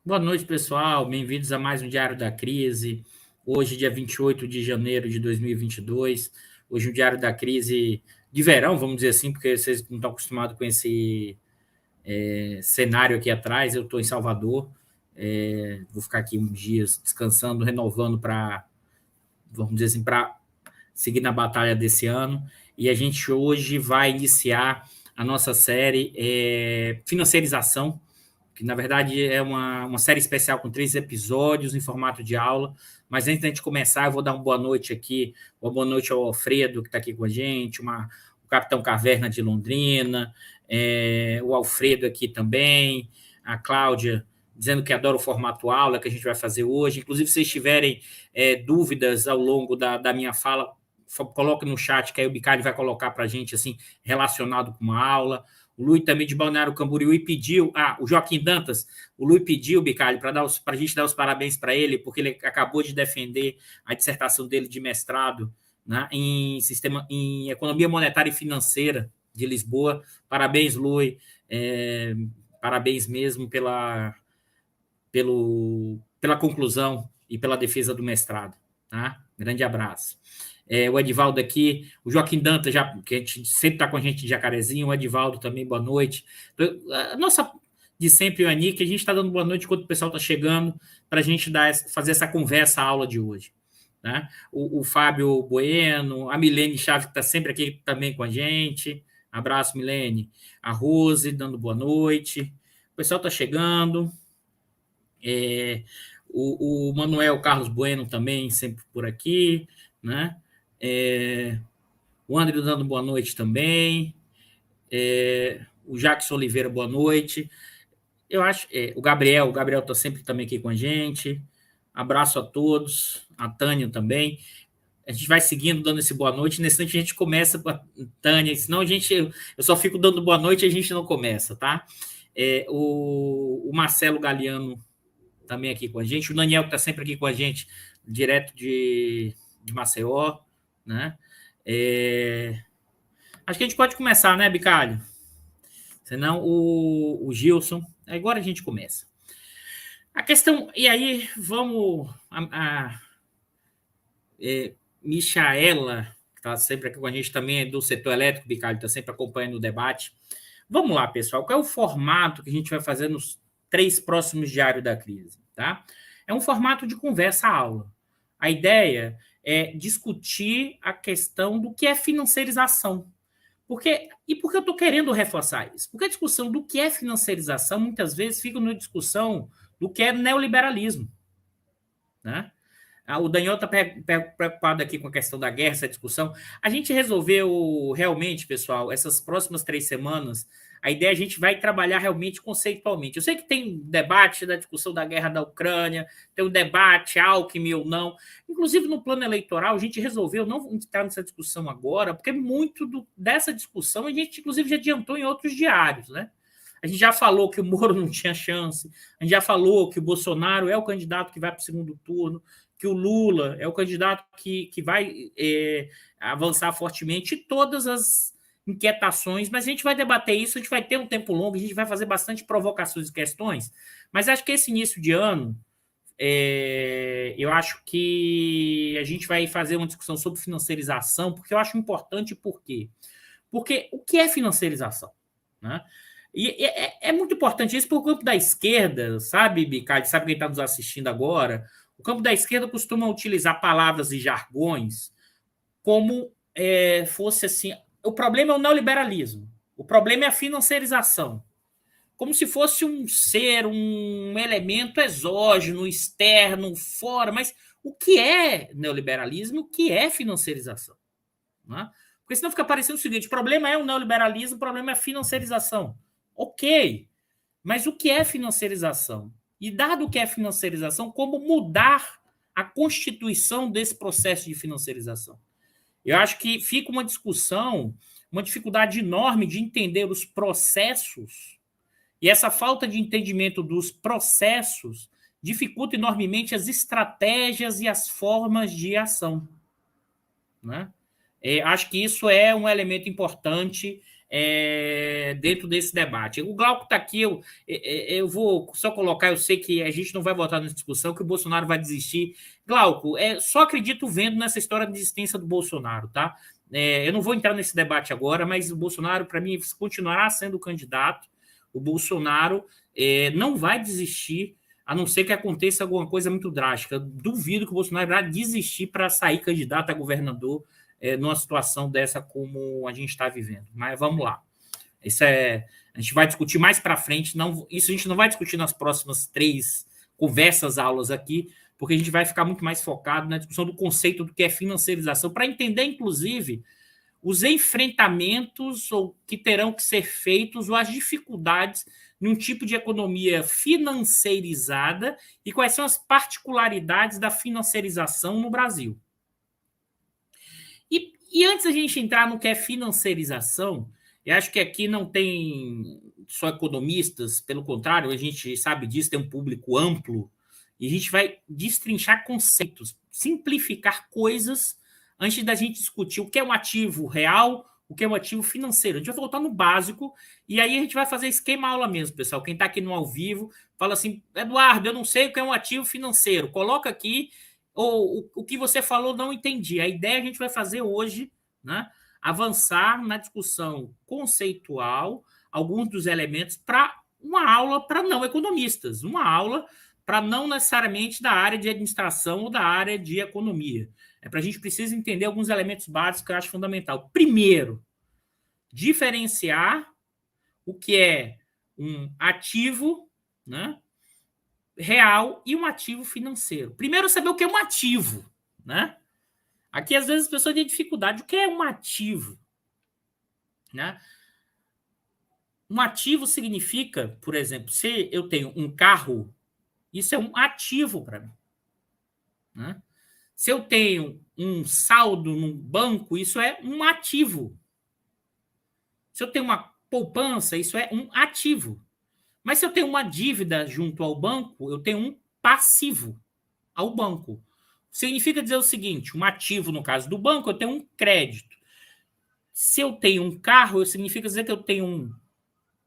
Boa noite, pessoal. Bem-vindos a mais um Diário da Crise. Hoje, dia 28 de janeiro de 2022. Hoje, um Diário da Crise de verão, vamos dizer assim, porque vocês não estão acostumados com esse cenário aqui atrás. Eu estou em Salvador. Vou ficar aqui uns dias descansando, renovando para, vamos dizer assim, para seguir na batalha desse ano. E a gente hoje vai iniciar a nossa série Financiarização, que na verdade é uma série especial com 3 episódios em formato de aula. Mas antes da gente começar, eu vou dar uma boa noite aqui. Uma boa noite ao Alfredo, que está aqui com a gente, o Capitão Caverna de Londrina, o Alfredo aqui também, a Cláudia dizendo que adora o formato aula que a gente vai fazer hoje. Inclusive, se vocês tiverem dúvidas ao longo da minha fala, coloque no chat, que aí o Bicalho vai colocar para a gente, assim, relacionado com uma aula. O Luiz também de Balneário Camboriú e pediu, o Joaquim Dantas, o Luiz pediu, Bicalho, para a gente dar os parabéns para ele, porque ele acabou de defender a dissertação dele de mestrado, né, em Economia Monetária e Financeira de Lisboa. Parabéns, Luiz, parabéns mesmo pela conclusão e pela defesa do mestrado. Tá? Grande abraço. O Edivaldo aqui, o Joaquim Dantas, que a gente sempre está com a gente de Jacarezinho, o Edivaldo também, boa noite. A nossa de sempre, o Anique, a gente está dando boa noite enquanto o pessoal está chegando, para a gente fazer essa conversa, a aula de hoje. Né? O Fábio Bueno, a Milene Chaves, que está sempre aqui também com a gente. Abraço, Milene. A Rose, dando boa noite. O pessoal está chegando. O Manuel Carlos Bueno também, sempre por aqui, né? O André dando boa noite também. O Jackson Oliveira, boa noite. Eu acho. O Gabriel está sempre também aqui com a gente. Abraço a todos. A Tânia também. A gente vai seguindo, dando esse boa noite. Nesse instante, a gente começa com a Tânia, senão eu só fico dando boa noite e a gente não começa, tá? O Marcelo Galeano também aqui com a gente. O Daniel, que está sempre aqui com a gente, direto de Maceió, né? Acho que a gente pode começar, né, Bicalho? Senão o Gilson. Agora a gente começa. A questão. E aí, vamos. Michaela, que está sempre aqui com a gente também, é do setor elétrico, Bicalho, está sempre acompanhando o debate. Vamos lá, pessoal. Qual é o formato que a gente vai fazer nos 3 próximos diários da crise? Tá? É um formato de conversa-aula. A ideia é discutir a questão do que é financiarização. E por que eu estou querendo reforçar isso? Porque a discussão do que é financiarização, muitas vezes, fica numa discussão do que é neoliberalismo. Né? O Daniel está preocupado aqui com a questão da guerra, essa discussão. A gente resolveu realmente, pessoal, essas próximas 3 semanas, a ideia a gente vai trabalhar realmente conceitualmente. Eu sei que tem debate da discussão da guerra da Ucrânia, tem o debate Alckmin ou não. Inclusive, no plano eleitoral, a gente resolveu não entrar nessa discussão agora, porque muito dessa discussão a gente, inclusive, já adiantou em outros diários, né? A gente já falou que o Moro não tinha chance, a gente já falou que o Bolsonaro é o candidato que vai para o segundo turno, que o Lula é o candidato que vai avançar fortemente, e todas as inquietações, mas a gente vai debater isso, a gente vai ter um tempo longo, a gente vai fazer bastante provocações e questões, mas acho que esse início de ano, eu acho que a gente vai fazer uma discussão sobre financiarização, porque eu acho importante. Por quê? Porque o que é financiarização? Né? E é muito importante isso, porque o campo da esquerda, sabe, Bicalho, sabe quem está nos assistindo agora? O campo da esquerda costuma utilizar palavras e jargões como fosse assim. O problema é o neoliberalismo, o problema é a financiarização. Como se fosse um ser, um elemento exógeno, externo, fora. Mas o que é neoliberalismo? O que é financiarização? Né? Porque senão fica parecendo o seguinte: o problema é o neoliberalismo, o problema é a financiarização. Ok, mas o que é financiarização? E dado o que é financiarização, como mudar a constituição desse processo de financiarização? Eu acho que fica uma discussão, uma dificuldade enorme de entender os processos, e essa falta de entendimento dos processos dificulta enormemente as estratégias e as formas de ação. Né? Acho que isso é um elemento importante dentro desse debate. O Glauco está aqui, eu vou só colocar, eu sei que a gente não vai votar nessa discussão, que o Bolsonaro vai desistir. Glauco, só acredito vendo nessa história de desistência do Bolsonaro, tá? Eu não vou entrar nesse debate agora, mas o Bolsonaro, para mim, continuará sendo candidato. O Bolsonaro não vai desistir, a não ser que aconteça alguma coisa muito drástica. Duvido que o Bolsonaro vá desistir para sair candidato a governador numa situação dessa como a gente está vivendo. Mas vamos lá. A gente vai discutir mais para frente. Isso a gente não vai discutir nas próximas 3 conversas, aulas aqui, porque a gente vai ficar muito mais focado na discussão do conceito do que é financiarização, para entender, inclusive, os enfrentamentos que terão que ser feitos ou as dificuldades num tipo de economia financeirizada e quais são as particularidades da financiarização no Brasil. E antes da gente entrar no que é financiarização, eu acho que aqui não tem só economistas, pelo contrário, a gente sabe disso, tem um público amplo, e a gente vai destrinchar conceitos, simplificar coisas antes da gente discutir o que é um ativo real, o que é um ativo financeiro. A gente vai voltar no básico, e aí a gente vai fazer esquema aula mesmo, pessoal. Quem está aqui no ao vivo, fala assim, Eduardo, eu não sei o que é um ativo financeiro. Coloca aqui, ou o que você falou não entendi. A ideia a gente vai fazer hoje, né? Avançar na discussão conceitual, alguns dos elementos para uma aula para não economistas, uma aula para não necessariamente da área de administração ou da área de economia. Para a gente precisa entender alguns elementos básicos que eu acho fundamental. Primeiro, diferenciar o que é um ativo, né, real e um ativo financeiro. Primeiro, saber o que é um ativo, né? Aqui, às vezes, as pessoas têm dificuldade. O que é um ativo? Né? Um ativo significa, por exemplo, se eu tenho um carro, isso é um ativo para mim. Né? Se eu tenho um saldo no banco, isso é um ativo. Se eu tenho uma poupança, isso é um ativo. Mas se eu tenho uma dívida junto ao banco, eu tenho um passivo ao banco. Significa dizer o seguinte, um ativo, no caso do banco, eu tenho um crédito. Se eu tenho um carro, significa dizer que eu tenho um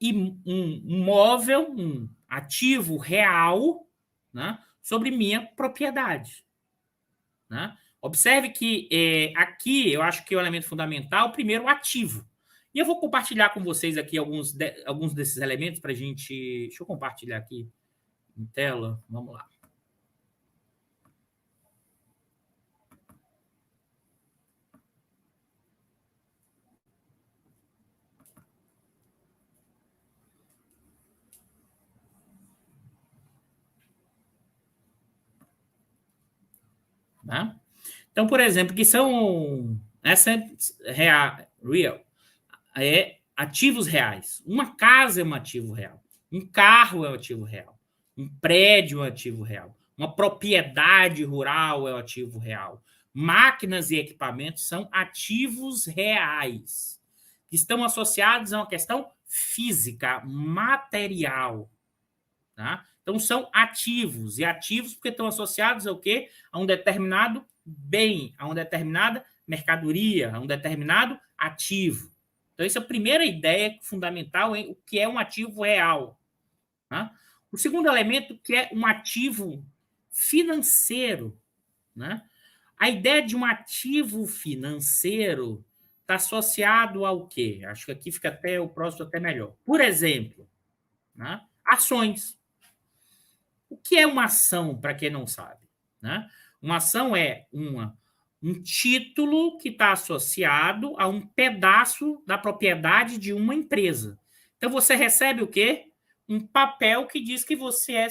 imóvel, um ativo real, né, sobre minha propriedade. Né? Observe que aqui eu acho que é o elemento fundamental, primeiro, o ativo. E eu vou compartilhar com vocês aqui alguns desses elementos para a gente. Deixa eu compartilhar aqui em tela. Vamos lá. Né? Então, por exemplo, que são real, ativos reais. Uma casa é um ativo real. Um carro é um ativo real. Um prédio é um ativo real. Uma propriedade rural é um ativo real. Máquinas e equipamentos são ativos reais, que estão associados a uma questão física, material. Tá? Então, são ativos. E ativos porque estão associados ao quê? A um determinado bem, a uma determinada mercadoria, a um determinado ativo. Então, essa é a primeira ideia fundamental, o que é um ativo real. Tá? O segundo elemento, que é um ativo financeiro. Né? A ideia de um ativo financeiro está associado ao quê? Acho que aqui fica até o próximo até melhor. Por exemplo, né? Ações. O que é uma ação, para quem não sabe? Né? Uma ação é um título que está associado a um pedaço da propriedade de uma empresa. Então, você recebe o quê? Um papel que diz que você é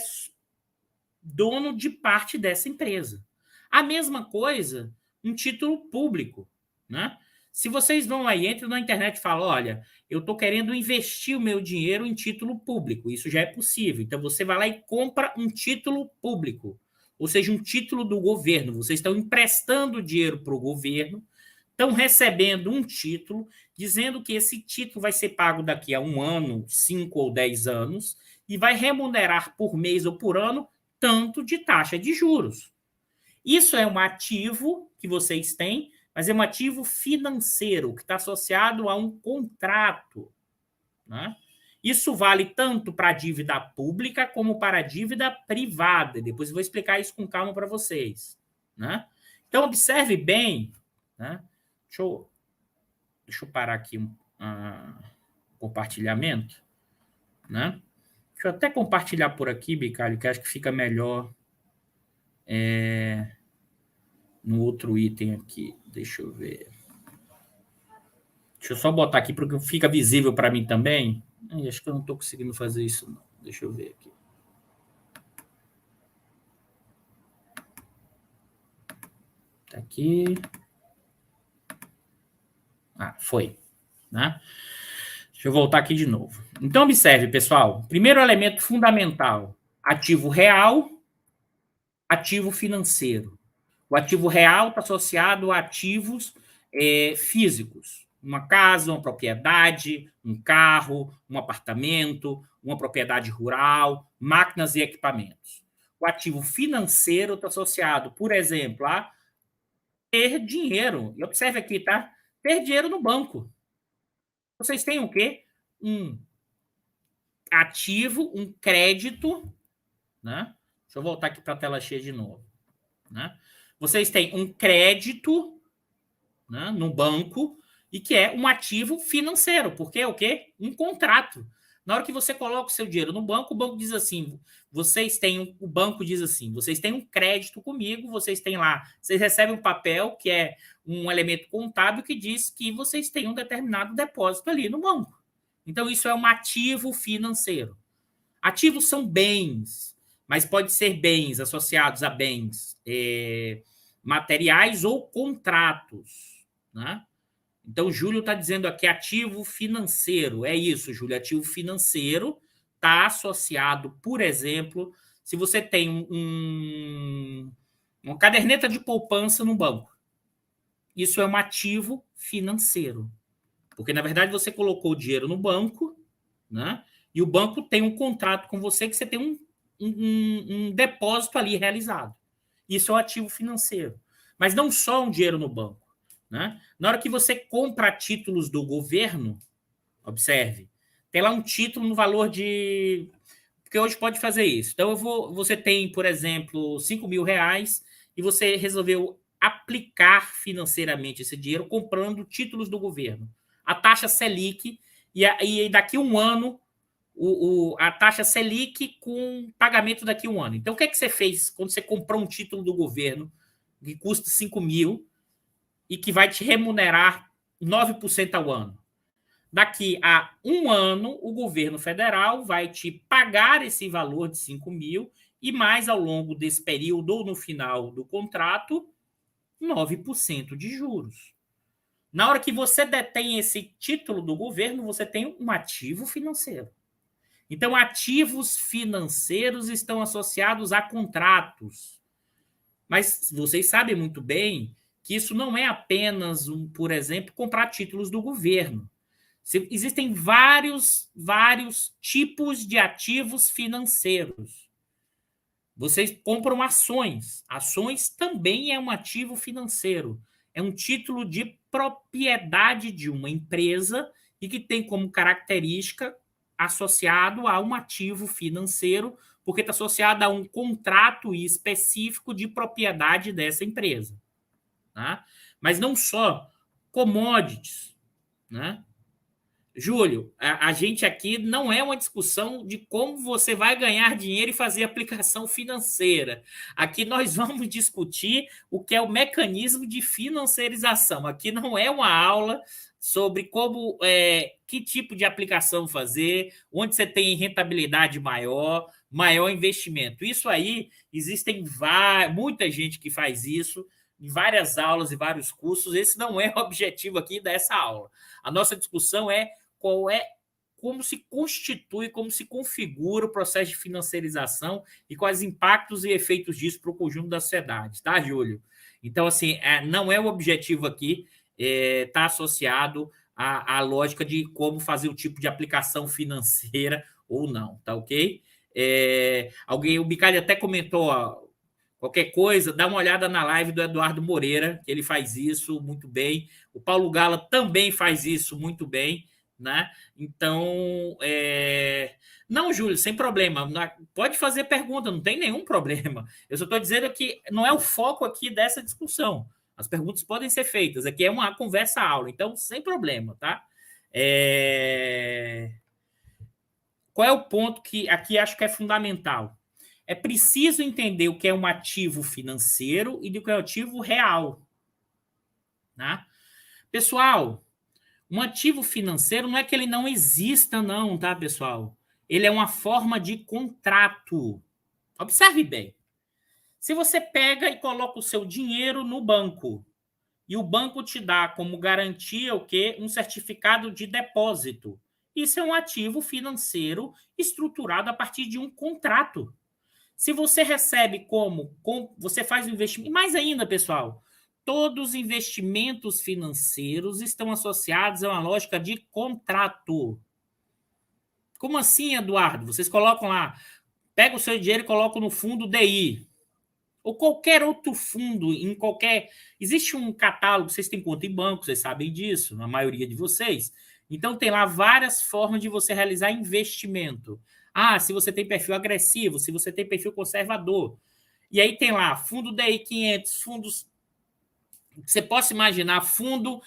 dono de parte dessa empresa. A mesma coisa, um título público. Né? Se vocês vão aí, entram na internet e falam, olha, eu estou querendo investir o meu dinheiro em título público. Isso já é possível. Então, você vai lá e compra um título público, ou seja, um título do governo. Vocês estão emprestando dinheiro para o governo, estão recebendo um título, dizendo que esse título vai ser pago daqui a 1 ano, 5 ou 10 anos, e vai remunerar por mês ou por ano tanto de taxa de juros. Isso é um ativo que vocês têm mas é um ativo financeiro que está associado a um contrato, né? Isso vale tanto para a dívida pública como para a dívida privada. Depois eu vou explicar isso com calma para vocês, né? Então, observe bem, né? Deixa eu parar aqui o compartilhamento, né? Deixa eu até compartilhar por aqui, Bicalho, que acho que fica melhor no outro item aqui. Deixa eu ver. Deixa eu só botar aqui porque fica visível para mim também. Acho que eu não estou conseguindo fazer isso, não. Deixa eu ver aqui. Tá aqui. Foi. Né? Deixa eu voltar aqui de novo. Então, observe, pessoal. Primeiro elemento fundamental: ativo real, ativo financeiro. O ativo real está associado a ativos físicos. Uma casa, uma propriedade, um carro, um apartamento, uma propriedade rural, máquinas e equipamentos. O ativo financeiro está associado, por exemplo, a ter dinheiro. E observe aqui, tá? Ter dinheiro no banco. Vocês têm o quê? Um ativo, um crédito, né? Deixa eu voltar aqui para a tela cheia de novo, né? Vocês têm um crédito, né, no banco e que é um ativo financeiro, porque é o quê? Um contrato. Na hora que você coloca o seu dinheiro no banco, o banco diz assim, o banco diz assim, vocês têm um crédito comigo, vocês têm lá, vocês recebem um papel que é um elemento contábil que diz que vocês têm um determinado depósito ali no banco. Então, isso é um ativo financeiro. Ativos são bens, mas pode ser bens associados a bens materiais ou contratos, né? Então, o Júlio está dizendo aqui ativo financeiro. É isso, Júlio. Ativo financeiro está associado, por exemplo, se você tem uma caderneta de poupança no banco. Isso é um ativo financeiro. Porque, na verdade, você colocou o dinheiro no banco, né? E o banco tem um contrato com você que você tem um depósito ali realizado. Isso é um ativo financeiro. Mas não só um dinheiro no banco, né? Na hora que você compra títulos do governo, observe, tem lá um título no valor de... Porque hoje pode fazer isso. Então, você tem, por exemplo, 5 mil reais e você resolveu aplicar financeiramente esse dinheiro comprando títulos do governo. A taxa Selic, e daqui a um ano, a taxa Selic com pagamento daqui a um ano. Então, o que é que você fez quando você comprou um título do governo que custa 5 mil e que vai te remunerar 9% ao ano? Daqui a um ano, o governo federal vai te pagar esse valor de 5 mil e mais ao longo desse período ou no final do contrato, 9% de juros. Na hora que você detém esse título do governo, você tem um ativo financeiro. Então, ativos financeiros estão associados a contratos. Mas vocês sabem muito bem que isso não é apenas, por exemplo, comprar títulos do governo. Existem vários tipos de ativos financeiros. Vocês compram ações. Ações também é um ativo financeiro. É um título de propriedade de uma empresa e que tem como característica associado a um ativo financeiro, porque está associado a um contrato específico de propriedade dessa empresa. Tá? Mas não só commodities, né? Júlio, a gente aqui não é uma discussão de como você vai ganhar dinheiro e fazer aplicação financeira. Aqui nós vamos discutir o que é o mecanismo de financiarização. Aqui não é uma aula sobre como que tipo de aplicação fazer, onde você tem rentabilidade maior, maior investimento. Isso aí, existem muita gente que faz isso, em várias aulas e vários cursos. Esse não é o objetivo aqui dessa aula. A nossa discussão é como se constitui, como se configura o processo de financiarização e quais impactos e efeitos disso para o conjunto da sociedade, tá, Júlio? Então, assim, não é o objetivo aqui tá associado à lógica de como fazer o tipo de aplicação financeira ou não, tá ok? O Bicalho até comentou, ó, Qualquer coisa, dá uma olhada na live do Eduardo Moreira, que ele faz isso muito bem. O Paulo Gala também faz isso muito bem, né? Então, não, Júlio, sem problema. Pode fazer pergunta, não tem nenhum problema. Eu só estou dizendo que não é o foco aqui dessa discussão. As perguntas podem ser feitas. Aqui é uma conversa-aula, então, sem problema, tá? Qual é o ponto que aqui acho que é fundamental? É preciso entender o que é um ativo financeiro e do que é um ativo real. Né? Pessoal, um ativo financeiro não é que ele não exista, não, tá, pessoal? Ele é uma forma de contrato. Observe bem. Se você pega e coloca o seu dinheiro no banco e o banco te dá como garantia o quê? Um certificado de depósito. Isso é um ativo financeiro estruturado a partir de um contrato. Se você recebe você faz um investimento, e mais ainda, pessoal, todos os investimentos financeiros estão associados a uma lógica de contrato. Como assim, Eduardo? Vocês colocam lá, pega o seu dinheiro e colocam no fundo DI, ou qualquer outro fundo, em qualquer... Existe um catálogo, vocês têm conta em banco, vocês sabem disso, a maioria de vocês. Então, tem lá várias formas de você realizar investimento. Ah, se você tem perfil agressivo, se você tem perfil conservador. E aí tem lá, fundo DI 500, fundos... Você possa imaginar, fundo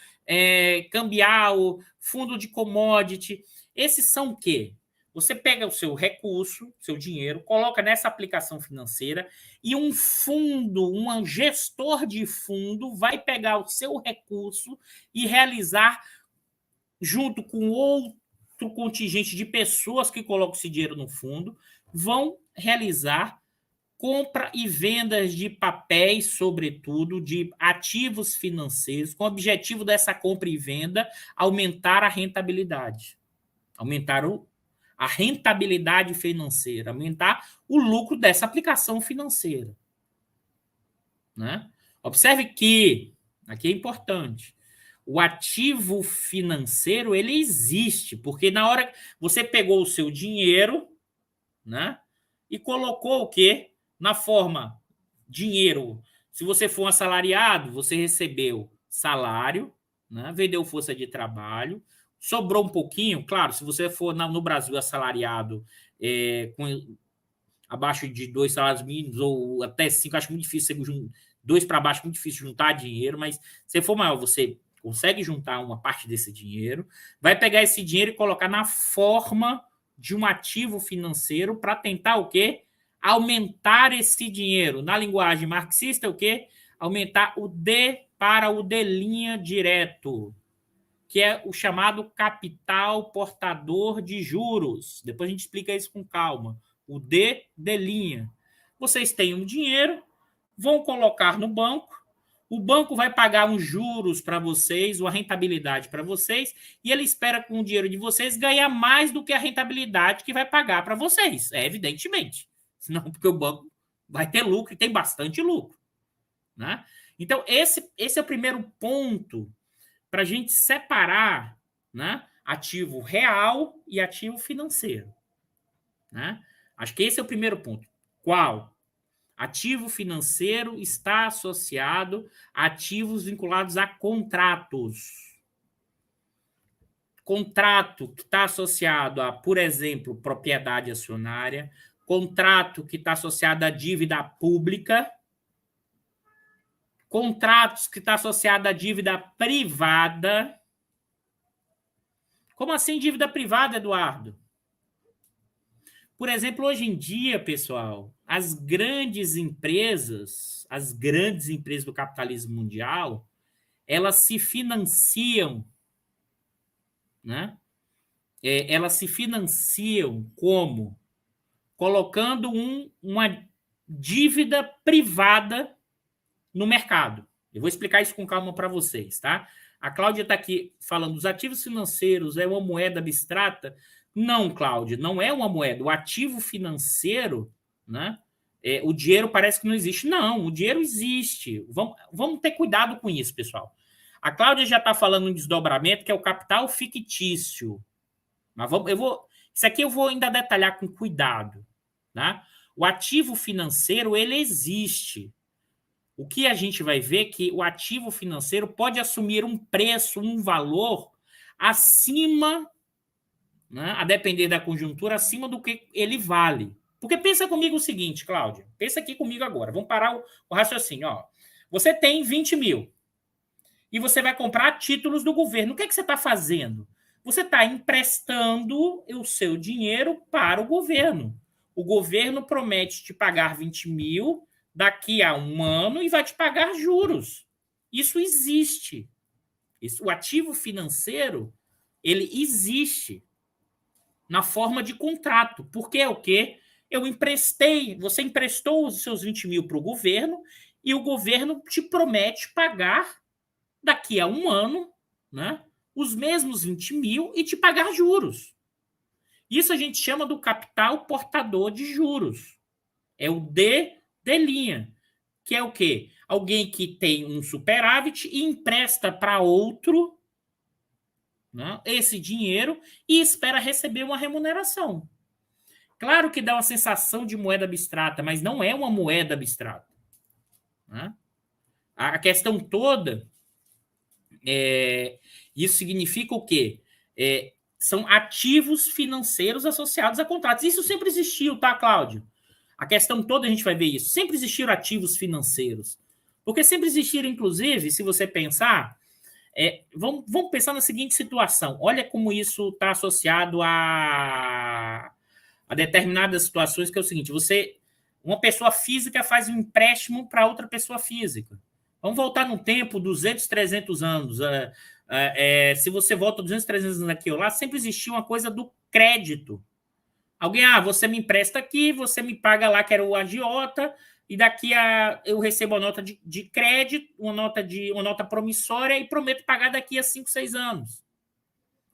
cambial, fundo de commodity. Esses são o quê? Você pega o seu recurso, seu dinheiro, coloca nessa aplicação financeira e um fundo, um gestor de fundo vai pegar o seu recurso e realizar, junto com outro contingente de pessoas que colocam esse dinheiro no fundo, vão realizar compra e vendas de papéis, sobretudo, de ativos financeiros, com o objetivo dessa compra e venda aumentar a rentabilidade. Aumentar a rentabilidade financeira, aumentar o lucro dessa aplicação financeira. Né? Observe que, aqui é importante, o ativo financeiro ele existe, porque na hora que você pegou o seu dinheiro, né, e colocou o quê? Na forma dinheiro. Se você for um assalariado, você recebeu salário, né, vendeu força de trabalho, sobrou um pouquinho, claro, se você for no Brasil assalariado com abaixo de 2 salários mínimos ou até 5, acho muito difícil, 2 para baixo, muito difícil juntar dinheiro, mas se for maior, você consegue juntar uma parte desse dinheiro, vai pegar esse dinheiro e colocar na forma de um ativo financeiro para tentar o quê? Aumentar esse dinheiro. Na linguagem marxista, o quê? Aumentar o D para o D' direto, que é o chamado capital portador de juros. Depois a gente explica isso com calma. O D'. Vocês têm um dinheiro, vão colocar no banco, o banco vai pagar uns juros para vocês, uma rentabilidade para vocês, e ele espera com o dinheiro de vocês ganhar mais do que a rentabilidade que vai pagar para vocês, evidentemente. Senão, porque o banco vai ter lucro e tem bastante lucro. Né? Então, esse é o primeiro ponto para a gente separar, né, ativo real e ativo financeiro. Né? Acho que esse é o primeiro ponto. Qual? Ativo financeiro está associado a ativos vinculados a contratos. Contrato que está associado a, por exemplo, propriedade acionária, contrato que está associado à dívida pública, contratos que está associado à dívida privada. Como assim dívida privada, Eduardo? Por exemplo, hoje em dia, pessoal, as grandes empresas do capitalismo mundial, elas se financiam, né? Elas se financiam como? Colocando uma dívida privada no mercado. Eu vou explicar isso com calma para vocês, tá? A Cláudia está aqui falando, os ativos financeiros é uma moeda abstrata? Não, Cláudia, não é uma moeda. O ativo financeiro, né? O dinheiro parece que não existe. Não, o dinheiro existe. Vamos ter cuidado com isso, pessoal. A Cláudia já está falando em desdobramento, que é o capital fictício. Mas isso aqui eu vou ainda detalhar com cuidado. Tá? O ativo financeiro, ele existe. O que a gente vai ver é que o ativo financeiro pode assumir um preço, um valor acima, né, a depender da conjuntura, acima do que ele vale. Porque pensa comigo o seguinte, Cláudio, pensa aqui comigo agora, vamos parar o raciocínio. Ó. Você tem 20 mil e você vai comprar títulos do governo. O que é que você está fazendo? Você está emprestando o seu dinheiro para o governo. O governo promete te pagar 20 mil daqui a um ano e vai te pagar juros. Isso existe. O ativo financeiro, ele existe na forma de contrato. Porque é o quê? Você emprestou os seus 20 mil para o governo e o governo te promete pagar daqui a um ano, né, os mesmos 20 mil e te pagar juros. Isso a gente chama do capital portador de juros. É o D linha, que é o quê? Alguém que tem um superávit e empresta para outro, né, esse dinheiro e espera receber uma remuneração. Claro que dá uma sensação de moeda abstrata, mas não é uma moeda abstrata. Né? A questão toda isso significa o quê? São ativos financeiros associados a contratos. Isso sempre existiu, tá, Cláudio? A questão toda a gente vai ver isso. Sempre existiram ativos financeiros. Porque sempre existiram, inclusive, se você pensar, vamos pensar na seguinte situação. Olha como isso está associado a determinadas situações, que é o seguinte: uma pessoa física faz um empréstimo para outra pessoa física. Vamos voltar no tempo, 200, 300 anos. Se você volta 200, 300 anos aqui ou lá, sempre existia uma coisa do crédito. Alguém, você me empresta aqui, você me paga lá, que era o agiota, e daqui eu recebo uma nota de crédito, uma nota promissória, e prometo pagar daqui a 5, 6 anos.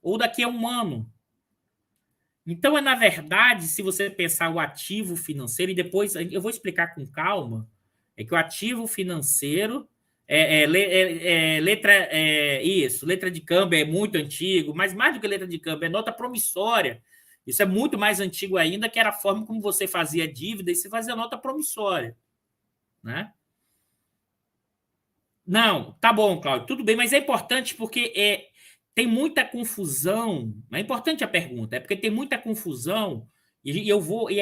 Ou daqui a um ano. Então, na verdade, se você pensar o ativo financeiro, e depois eu vou explicar com calma, é que o ativo financeiro letra de câmbio é muito antigo, mas mais do que letra de câmbio, é nota promissória. Isso é muito mais antigo ainda, que era a forma como você fazia dívida e você fazia nota promissória. Né? Não, tá bom, Cláudio, tudo bem, mas é importante porque tem muita confusão. É importante a pergunta, porque tem muita confusão, e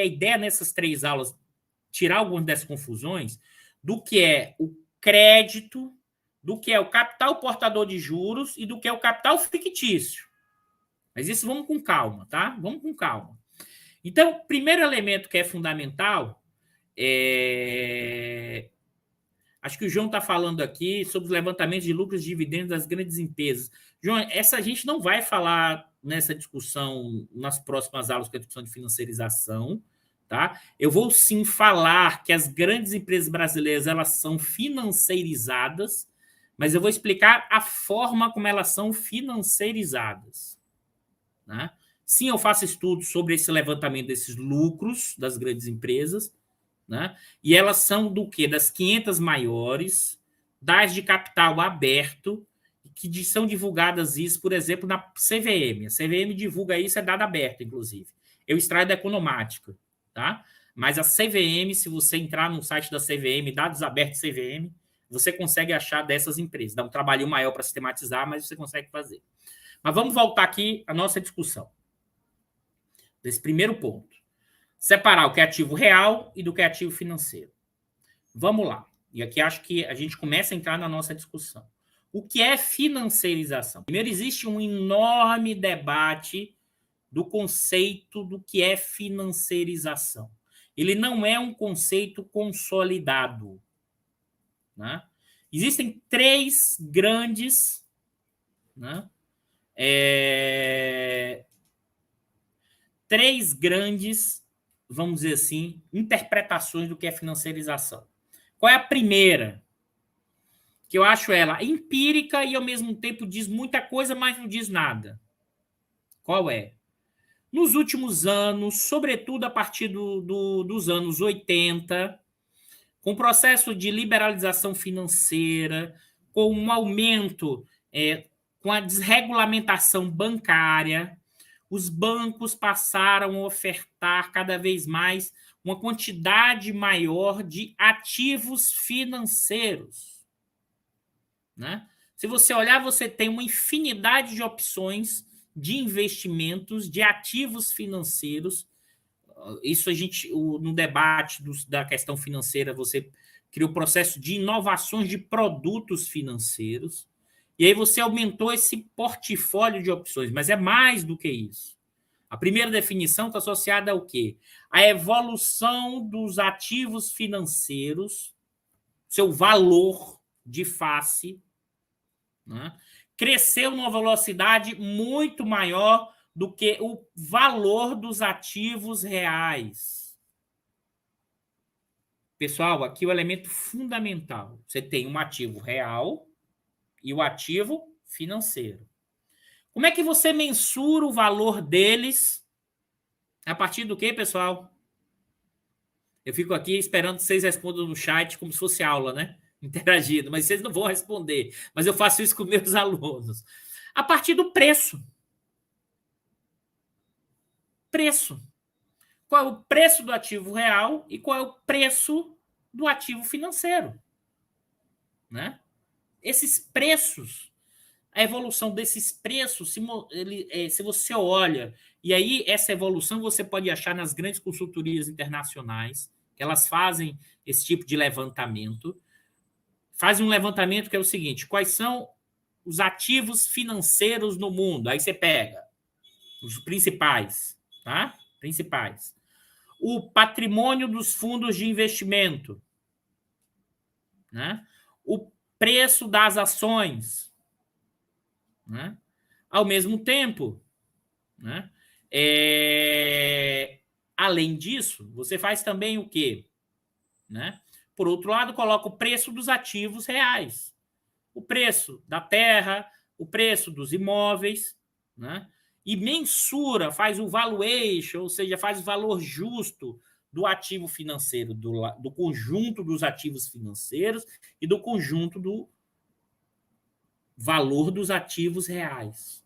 a ideia nessas 3 aulas tirar algumas dessas confusões do que é o crédito, do que é o capital portador de juros e do que é o capital fictício. Mas isso vamos com calma, tá? Vamos com calma. Então, primeiro elemento que é fundamental acho que o João está falando aqui sobre os levantamentos de lucros e dividendos das grandes empresas. João, essa a gente não vai falar nessa discussão nas próximas aulas, que é a discussão de financiarização. Tá? Eu vou sim falar que as grandes empresas brasileiras elas são financeirizadas, mas eu vou explicar a forma como elas são financeirizadas. Né? Sim, eu faço estudos sobre esse levantamento desses lucros das grandes empresas, né? E elas são do quê? Das 500 maiores, das de capital aberto, que são divulgadas isso, por exemplo, na CVM. A CVM divulga isso, é dado aberto, inclusive. Eu extraio da Economática, tá? Mas a CVM, se você entrar no site da CVM, dados abertos CVM, você consegue achar dessas empresas. Dá um trabalho maior para sistematizar, mas você consegue fazer. Mas vamos voltar aqui à nossa discussão. Desse primeiro ponto. Separar o que é ativo real e do que é ativo financeiro. Vamos lá. E aqui acho que a gente começa a entrar na nossa discussão. O que é financeirização? Primeiro, existe um enorme debate do conceito do que é financeirização. Ele não é um conceito consolidado. Né? Existem 3 grandes... Né? 3 grandes, vamos dizer assim, interpretações do que é financiarização. Qual é a primeira? Que eu acho ela empírica e, ao mesmo tempo, diz muita coisa, mas não diz nada. Qual é? Nos últimos anos, sobretudo a partir dos anos 80, com o processo de liberalização financeira, com um aumento, com a desregulamentação bancária, os bancos passaram a ofertar cada vez mais uma quantidade maior de ativos financeiros, né? Se você olhar, você tem uma infinidade de opções de investimentos, de ativos financeiros. Isso a gente, no debate da questão financeira, você cria o processo de inovações de produtos financeiros, e aí você aumentou esse portfólio de opções, mas é mais do que isso. A primeira definição está associada ao quê? A evolução dos ativos financeiros, seu valor de face, né, cresceu numa velocidade muito maior do que o valor dos ativos reais. Pessoal, aqui o elemento fundamental. Você tem um ativo real e o ativo financeiro. Como é que você mensura o valor deles? A partir do quê, pessoal? Eu fico aqui esperando que vocês respondam no chat como se fosse aula, né? Interagindo, mas vocês não vão responder. Mas eu faço isso com meus alunos. A partir do preço. Preço. Qual é o preço do ativo real e qual é o preço do ativo financeiro, né? Esses preços, a evolução desses preços, se você olha, e aí essa evolução você pode achar nas grandes consultorias internacionais, que elas fazem esse tipo de levantamento, fazem um levantamento que é o seguinte: quais são os ativos financeiros no mundo? Aí você pega os principais, tá? Principais. O patrimônio dos fundos de investimento, né? O preço das ações, né? Ao mesmo tempo, né? Além disso, você faz também o quê? Né? Por outro lado, coloca o preço dos ativos reais, o preço da terra, o preço dos imóveis, né? E mensura, faz o valuation, ou seja, faz o valor justo do ativo financeiro, do conjunto dos ativos financeiros e do conjunto do valor dos ativos reais.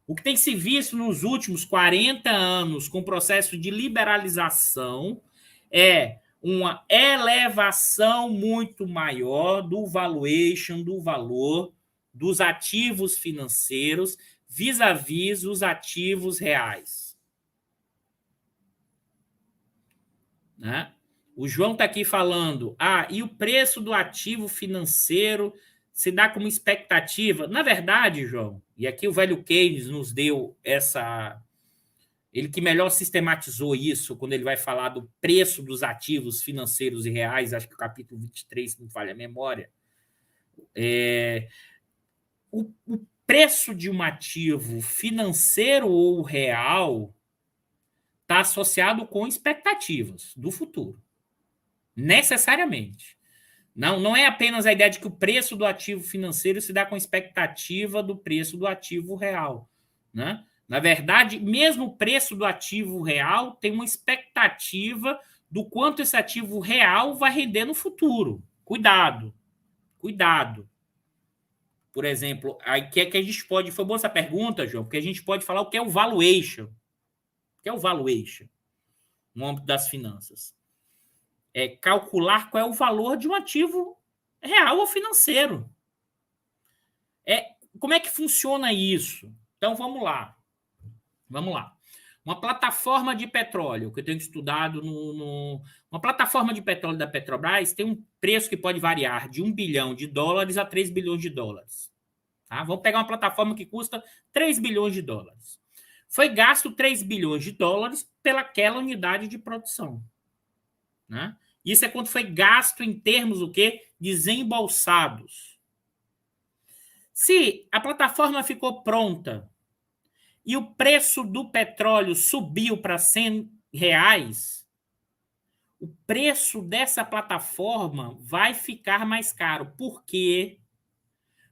O que tem se visto nos últimos 40 anos com o processo de liberalização é uma elevação muito maior do valuation, do valor dos ativos financeiros vis-à-vis os ativos reais. Né? O João está aqui falando, e o preço do ativo financeiro se dá como expectativa. Na verdade, João, e aqui o velho Keynes nos deu essa... Ele que melhor sistematizou isso quando ele vai falar do preço dos ativos financeiros e reais, acho que o capítulo 23, se não falha a memória. O preço de um ativo financeiro ou real está associado com expectativas do futuro. Necessariamente. Não é apenas a ideia de que o preço do ativo financeiro se dá com expectativa do preço do ativo real, né? Na verdade, mesmo o preço do ativo real tem uma expectativa do quanto esse ativo real vai render no futuro. Cuidado, cuidado. Por exemplo, aí que a gente pode... Foi boa essa pergunta, João, porque a gente pode falar o que é o valuation. O que é o valuation no âmbito das finanças? É calcular qual é o valor de um ativo real ou financeiro. Como é que funciona isso? Então, vamos lá. Uma plataforma de petróleo, que eu tenho estudado uma plataforma de petróleo da Petrobras tem um preço que pode variar de $1 bilhão a $3 bilhões. Tá? Vamos pegar uma plataforma que custa $3 bilhões. Foi gasto $3 bilhões pelaquela unidade de produção. Né? Isso é quanto foi gasto em termos o quê? Desembolsados. Se a plataforma ficou pronta e o preço do petróleo subiu para R$100, o preço dessa plataforma vai ficar mais caro. Por quê?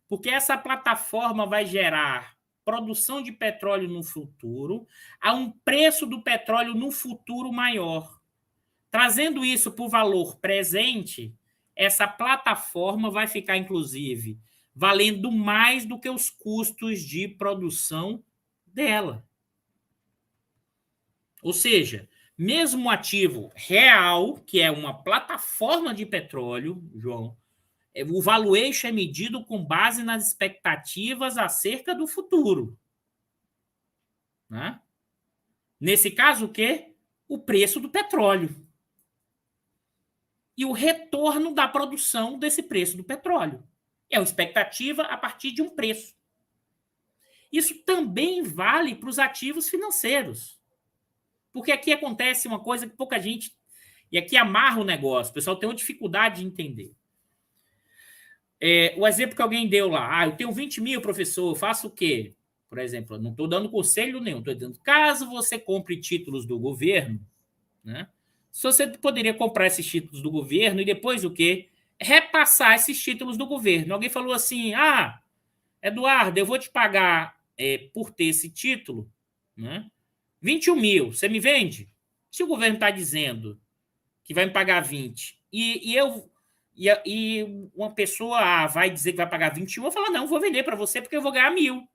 Porque essa plataforma vai gerar produção de petróleo no futuro a um preço do petróleo no futuro maior. Trazendo isso para o valor presente, essa plataforma vai ficar, inclusive, valendo mais do que os custos de produção dela. Ou seja, Mesmo ativo real, que é uma plataforma de petróleo, João, o valuation é medido com base nas expectativas acerca do futuro. Né? Nesse caso, o quê? O preço do petróleo. E o retorno da produção desse preço do petróleo. É uma expectativa a partir de um preço. Isso também vale para os ativos financeiros. Porque aqui acontece uma coisa que pouca gente... E aqui amarra o negócio. O pessoal tem uma dificuldade de entender. O exemplo que alguém deu lá. Eu tenho 20 mil, professor, faço o quê? Por exemplo, eu não estou dando conselho nenhum. Estou dizendo, caso você compre títulos do governo, né? Se você poderia comprar esses títulos do governo e depois o quê? Repassar esses títulos do governo. Alguém falou assim, Eduardo, eu vou te pagar por ter esse título, né? 21 mil, você me vende? Se o governo está dizendo que vai me pagar 20 e uma pessoa vai dizer que vai pagar 21, eu falo, não, vou vender para você porque eu vou ganhar 1.000.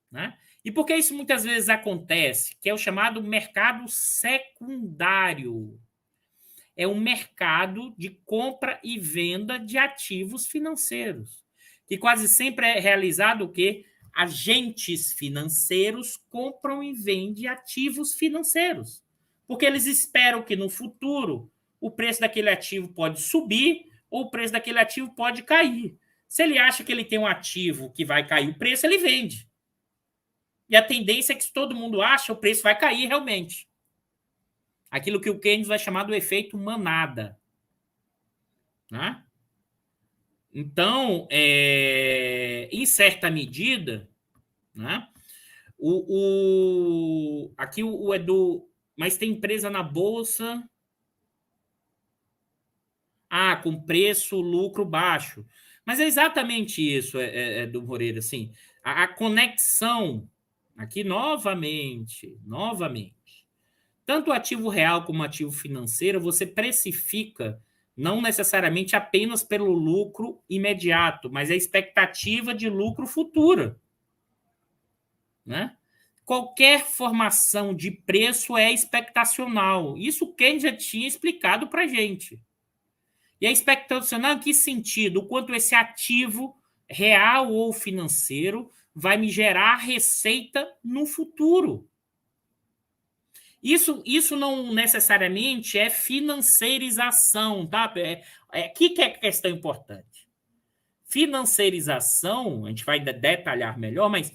Né? E por que isso muitas vezes acontece? Que é o chamado mercado secundário. É um mercado de compra e venda de ativos financeiros, que quase sempre é realizado o quê? Agentes financeiros compram e vendem ativos financeiros, porque eles esperam que no futuro o preço daquele ativo pode subir ou o preço daquele ativo pode cair. Se ele acha que ele tem um ativo que vai cair o preço, ele vende. E a tendência é que, se todo mundo acha, o preço vai cair realmente. Aquilo que o Keynes vai chamar do efeito manada. Né? Então, em certa medida, né, aqui o Edu... Mas tem empresa na Bolsa... com preço, lucro baixo. Mas é exatamente isso, Edu Moreira. Assim, a conexão... Aqui, novamente... Tanto o ativo real como o ativo financeiro, você precifica não necessariamente apenas pelo lucro imediato, mas a expectativa de lucro futura. Né? Qualquer formação de preço é expectacional. Isso o Keynes já tinha explicado para a gente. E é expectacional em que sentido? O quanto esse ativo real ou financeiro vai me gerar receita no futuro. Isso não necessariamente é financeirização, tá? Aqui que é a questão importante. Financeirização, a gente vai detalhar melhor, mas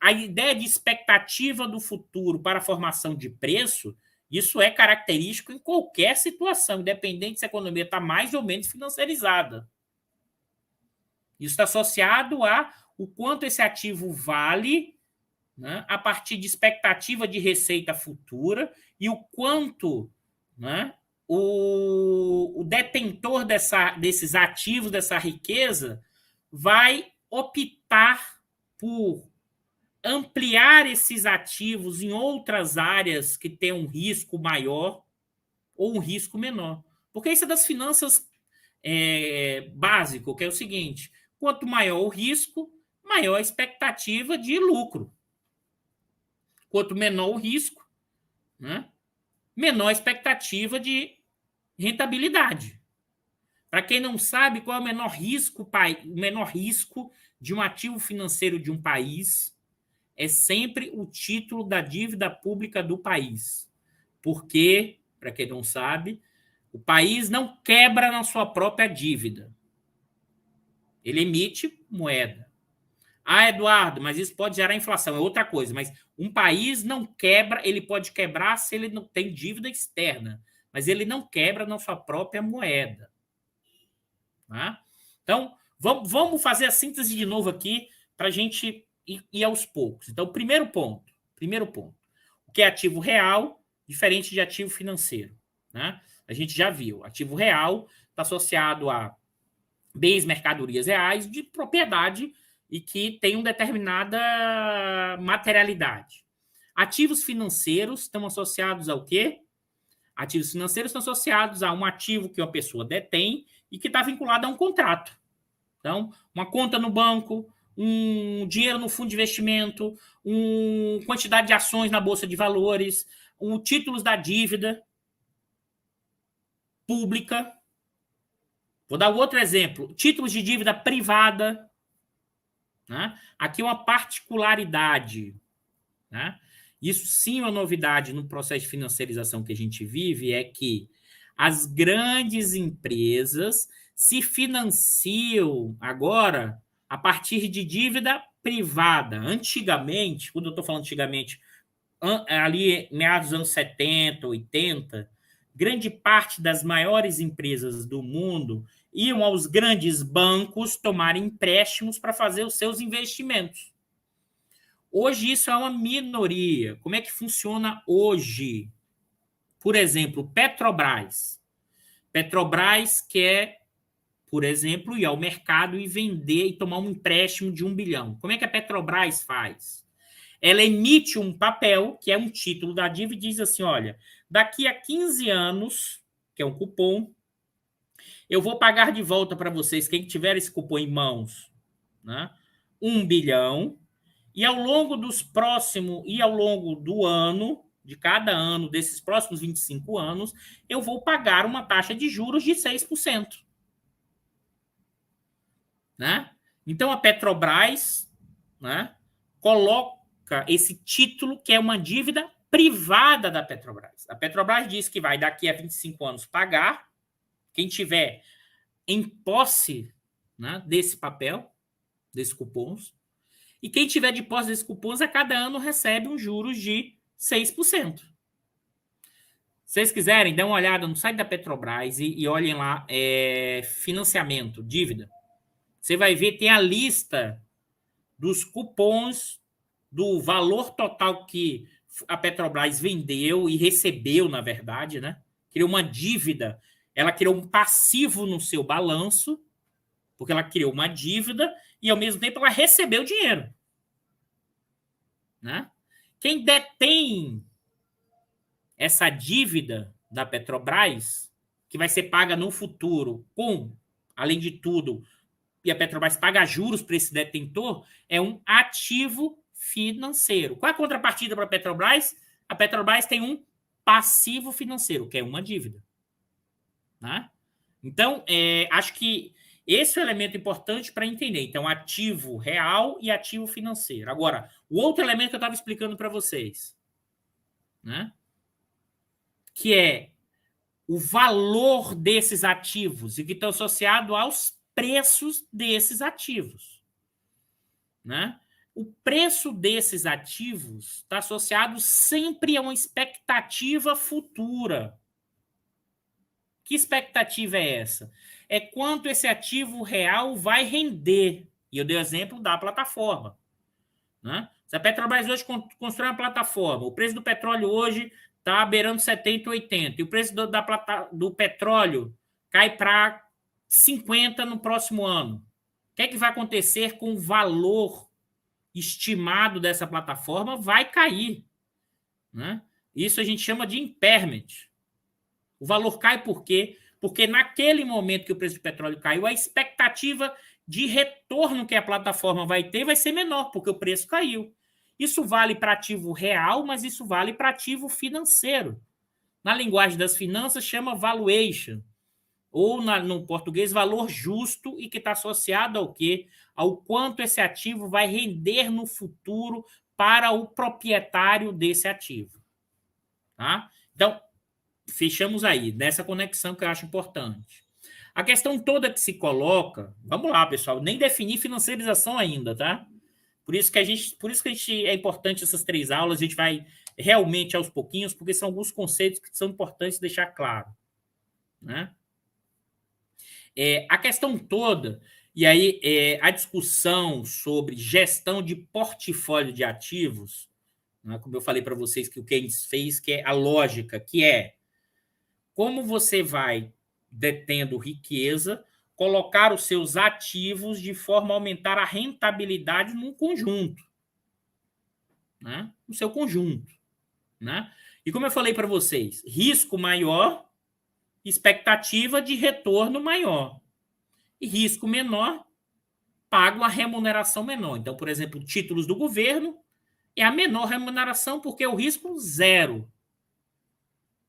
a ideia de expectativa do futuro para a formação de preço, isso é característico em qualquer situação, independente se a economia está mais ou menos financiarizada. Isso está associado a o quanto esse ativo vale, né, a partir de expectativa de receita futura e o quanto, né, o detentor desses ativos, dessa riqueza, vai optar por ampliar esses ativos em outras áreas que têm um risco maior ou um risco menor. Porque isso é das finanças básico, que é o seguinte, quanto maior o risco, maior a expectativa de lucro. Quanto menor o risco, né, menor a expectativa de rentabilidade. Para quem não sabe, qual é o menor risco de um ativo financeiro de um país? É sempre o título da dívida pública do país. Porque, para quem não sabe, o país não quebra na sua própria dívida. Ele emite moeda. Eduardo, mas isso pode gerar inflação. É outra coisa. Mas um país não quebra, ele pode quebrar se ele não tem dívida externa, mas ele não quebra na sua própria moeda. Tá? Então, vamos fazer a síntese de novo aqui para a gente ir aos poucos. Então, primeiro ponto. O que é ativo real, diferente de ativo financeiro. Né? A gente já viu. Ativo real está associado a bens, mercadorias reais de propriedade e que tem uma determinada materialidade. Ativos financeiros estão associados ao quê? Ativos financeiros estão associados a um ativo que uma pessoa detém e que está vinculado a um contrato. Então, uma conta no banco, um dinheiro no fundo de investimento, quantidade de ações na bolsa de valores, os títulos da dívida pública. Vou dar outro exemplo. Títulos de dívida privada. Né? Aqui uma particularidade. Né? Isso sim é uma novidade no processo de financiarização que a gente vive, é que as grandes empresas se financiam agora a partir de dívida privada. Antigamente, quando eu estou falando antigamente, ali meados dos anos 70, 80, grande parte das maiores empresas do mundo iam aos grandes bancos tomar empréstimos para fazer os seus investimentos. Hoje isso é uma minoria. Como é que funciona hoje? Por exemplo, Petrobras. Petrobras quer, por exemplo, ir ao mercado e vender e tomar um empréstimo de 1 bilhão. Como é que a Petrobras faz? Ela emite um papel, que é um título da dívida, e diz assim, olha, daqui a 15 anos, que é um cupom, eu vou pagar de volta para vocês, quem tiver esse cupom em mãos, né, 1 bilhão, e ao longo do ano, de cada ano desses próximos 25 anos, eu vou pagar uma taxa de juros de 6%. Né? Então, a Petrobras, né, coloca esse título, que é uma dívida privada da Petrobras. A Petrobras diz que vai, daqui a 25 anos, pagar quem tiver em posse, né, desse papel, desses cupons, e quem tiver de posse desses cupons, a cada ano recebe um juros de 6%. Se vocês quiserem, dê uma olhada no site da Petrobras e olhem lá, financiamento, dívida. Você vai ver, tem a lista dos cupons, do valor total que a Petrobras vendeu e recebeu, na verdade, né? Criou uma dívida, ela criou um passivo no seu balanço, porque ela criou uma dívida e, ao mesmo tempo, ela recebeu dinheiro. Né? Quem detém essa dívida da Petrobras, que vai ser paga no futuro, além de tudo, e a Petrobras paga juros para esse detentor, é um ativo financeiro. Qual é a contrapartida para a Petrobras? A Petrobras tem um passivo financeiro, que é uma dívida. Né? Então, acho que esse é o elemento importante para entender. Então, ativo real e ativo financeiro. Agora, o outro elemento que eu estava explicando para vocês, né? Que é o valor desses ativos e que estão associados aos preços desses ativos. Né? O preço desses ativos está associado sempre a uma expectativa futura. Que expectativa é essa? É quanto esse ativo real vai render. E eu dei o exemplo da plataforma. Né? Se a Petrobras hoje constrói uma plataforma, o preço do petróleo hoje está beirando 70, 80, e o preço do petróleo cai para 50 no próximo ano. O que é que vai acontecer com o valor estimado dessa plataforma? Vai cair. Né? Isso a gente chama de impairment. O valor cai por quê? Porque naquele momento que o preço do petróleo caiu, a expectativa de retorno que a plataforma vai ter vai ser menor, porque o preço caiu. Isso vale para ativo real, mas isso vale para ativo financeiro. Na linguagem das finanças, chama valuation, ou no português, valor justo, e que está associado ao quê? Ao quanto esse ativo vai render no futuro para o proprietário desse ativo. Tá? Então, fechamos aí, nessa conexão que eu acho importante. A questão toda que se coloca, vamos lá, pessoal, nem definir financiarização ainda, tá? Por isso que é importante essas 3 aulas, a gente vai realmente aos pouquinhos, porque são alguns conceitos que são importantes deixar claro. Né? A questão toda, e aí a discussão sobre gestão de portfólio de ativos, né, como eu falei para vocês que o Keynes fez, que é a lógica, que é como você vai detendo riqueza, colocar os seus ativos de forma a aumentar a rentabilidade num conjunto. Né? No seu conjunto. Né? E como eu falei para vocês, risco maior, expectativa de retorno maior. E risco menor, paga uma remuneração menor. Então, por exemplo, títulos do governo é a menor remuneração porque o risco zero.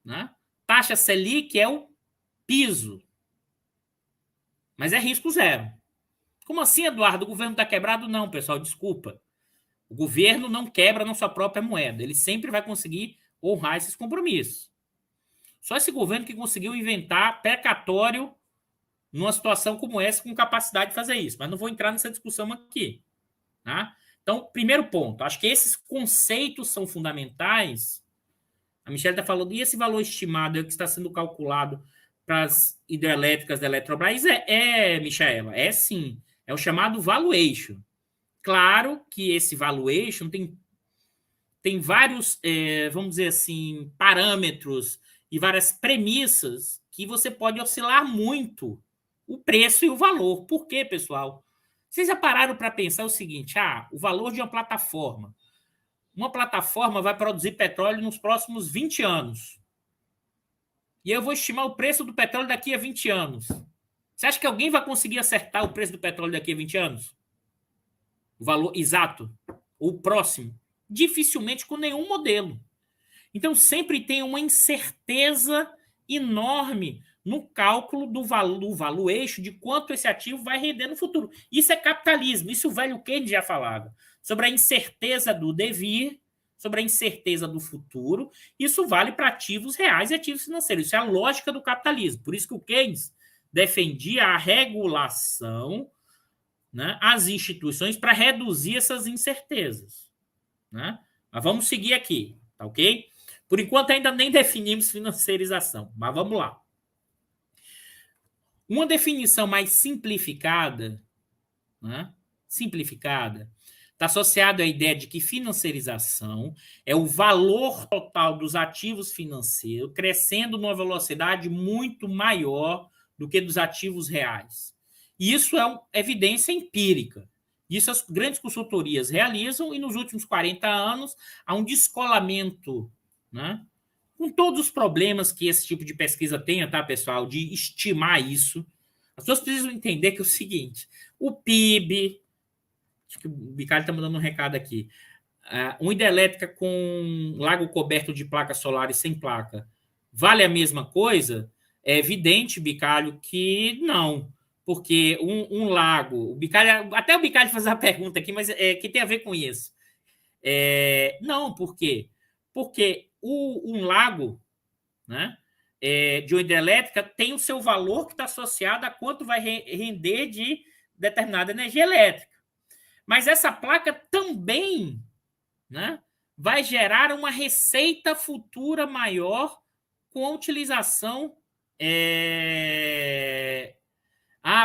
né? Taxa Selic é o piso, mas é risco zero. Como assim, Eduardo? O governo está quebrado? Não, pessoal, desculpa. O governo não quebra na sua própria moeda. Ele sempre vai conseguir honrar esses compromissos. Só esse governo que conseguiu inventar precatório numa situação como essa, com capacidade de fazer isso. Mas não vou entrar nessa discussão aqui. Tá? Então, primeiro ponto, acho que esses conceitos são fundamentais. A Michelle está falando, e esse valor estimado que está sendo calculado para as hidrelétricas da Eletrobras? Michela, é sim. É o chamado valuation. Claro que esse valuation tem vários, vamos dizer assim, parâmetros e várias premissas que você pode oscilar muito o preço e o valor. Por quê, pessoal? Vocês já pararam para pensar o seguinte, o valor de uma plataforma. Uma plataforma vai produzir petróleo nos próximos 20 anos. E eu vou estimar o preço do petróleo daqui a 20 anos. Você acha que alguém vai conseguir acertar o preço do petróleo daqui a 20 anos? O valor exato ou próximo? Dificilmente com nenhum modelo. Então, sempre tem uma incerteza enorme no cálculo do valuation, de quanto esse ativo vai render no futuro. Isso é capitalismo. Isso o velho Keynes já falava. Sobre a incerteza do devir, sobre a incerteza do futuro. Isso vale para ativos reais e ativos financeiros. Isso é a lógica do capitalismo. Por isso que o Keynes defendia a regulação, né, às instituições para reduzir essas incertezas. Né? Mas vamos seguir aqui, tá ok? Por enquanto ainda nem definimos financiarização, mas vamos lá. Uma definição mais simplificada, né? Simplificada, está associada à ideia de que financiarização é o valor total dos ativos financeiros crescendo numa velocidade muito maior do que dos ativos reais. E isso é uma evidência empírica. Isso as grandes consultorias realizam e nos últimos 40 anos há um descolamento, né? Com todos os problemas que esse tipo de pesquisa tenha, tá, pessoal, de estimar isso. As pessoas precisam entender que é o seguinte, o PIB, acho que o Bicalho está mandando um recado aqui, uma hidrelétrica com lago coberto de placas solares sem placa, vale a mesma coisa? É evidente, Bicalho, que não. Porque um lago, até o Bicalho faz a pergunta aqui, mas que tem a ver com isso. Não, por quê? Porque um lago, né, de uma hidrelétrica tem o seu valor que está associado a quanto vai render de determinada energia elétrica. Mas essa placa também, né, vai gerar uma receita futura maior com a utilização.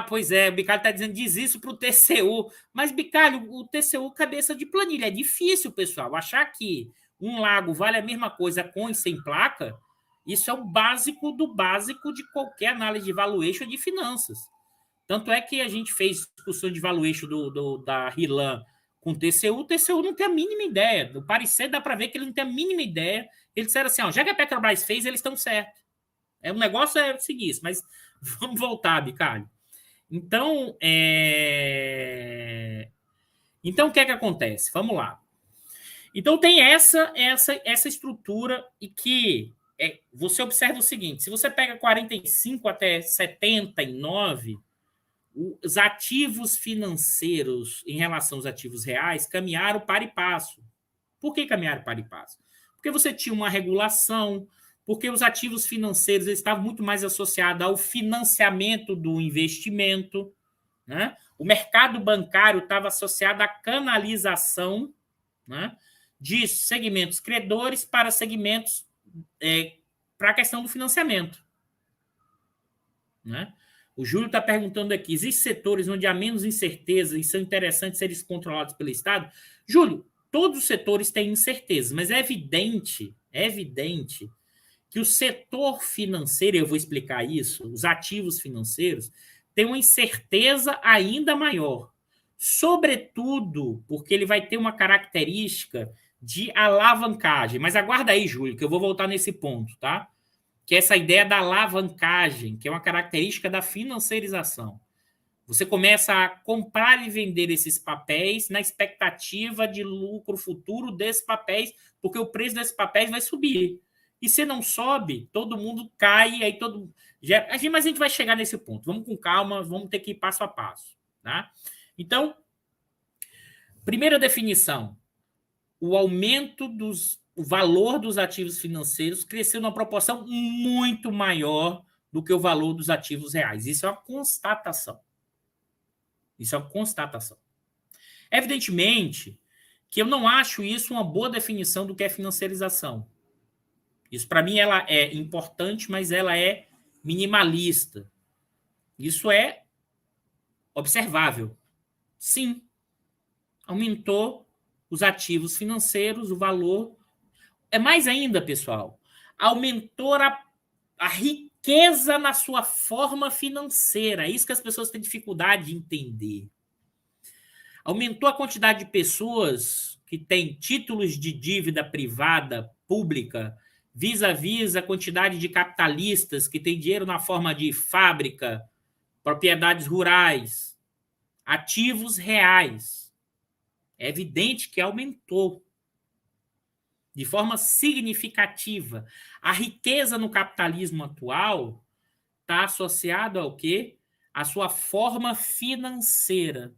Pois é, o Bicalho está dizendo, diz isso para o TCU. Mas, Bicalho, o TCU cabeça de planilha. É difícil, pessoal, achar que um lago vale a mesma coisa com e sem placa. Isso é o básico do básico de qualquer análise de valuation de finanças. Tanto é que a gente fez discussão de valuation da RILAN com o TCU não tem a mínima ideia. No parecer dá para ver que ele não tem a mínima ideia. Eles disseram assim, já que a Petrobras fez, eles estão certos. O negócio é seguir isso, mas vamos voltar, Bicalho. Então, então, o que é que acontece? Vamos lá. Então, tem essa estrutura e que você observa o seguinte, se você pega 45 até 79, os ativos financeiros em relação aos ativos reais caminharam para e passo. Por que caminharam para e passo? Porque você tinha uma regulação, porque os ativos financeiros estavam muito mais associados ao financiamento do investimento, né? O mercado bancário estava associado à canalização, né, de segmentos credores para segmentos para a questão do financiamento. Né? O Júlio está perguntando aqui, existem setores onde há menos incerteza e são interessantes serem controlados pelo Estado? Júlio, todos os setores têm incerteza, mas é evidente que o setor financeiro, eu vou explicar isso, os ativos financeiros, têm uma incerteza ainda maior. Sobretudo porque ele vai ter uma característica de alavancagem. Mas aguarda aí, Júlio, que eu vou voltar nesse ponto, tá? Que é essa ideia da alavancagem, que é uma característica da financiarização. Você começa a comprar e vender esses papéis na expectativa de lucro futuro desses papéis, porque o preço desses papéis vai subir. E se não sobe, todo mundo cai, aí todo. Mas a gente vai chegar nesse ponto. Vamos com calma, vamos ter que ir passo a passo. Tá? Então, primeira definição: o aumento o valor dos ativos financeiros cresceu numa proporção muito maior do que o valor dos ativos reais. Isso é uma constatação. Isso é uma constatação. Evidentemente que eu não acho isso uma boa definição do que é financiarização. Isso, para mim, ela é importante, mas ela é minimalista. Isso é observável. Sim, aumentou os ativos financeiros, o valor. É mais ainda, pessoal, aumentou a riqueza na sua forma financeira. É isso que as pessoas têm dificuldade de entender. Aumentou a quantidade de pessoas que têm títulos de dívida privada, pública, vis-à-vis a quantidade de capitalistas que têm dinheiro na forma de fábrica, propriedades rurais, ativos reais. É evidente que aumentou de forma significativa. A riqueza no capitalismo atual está associada ao quê? A sua forma financeira.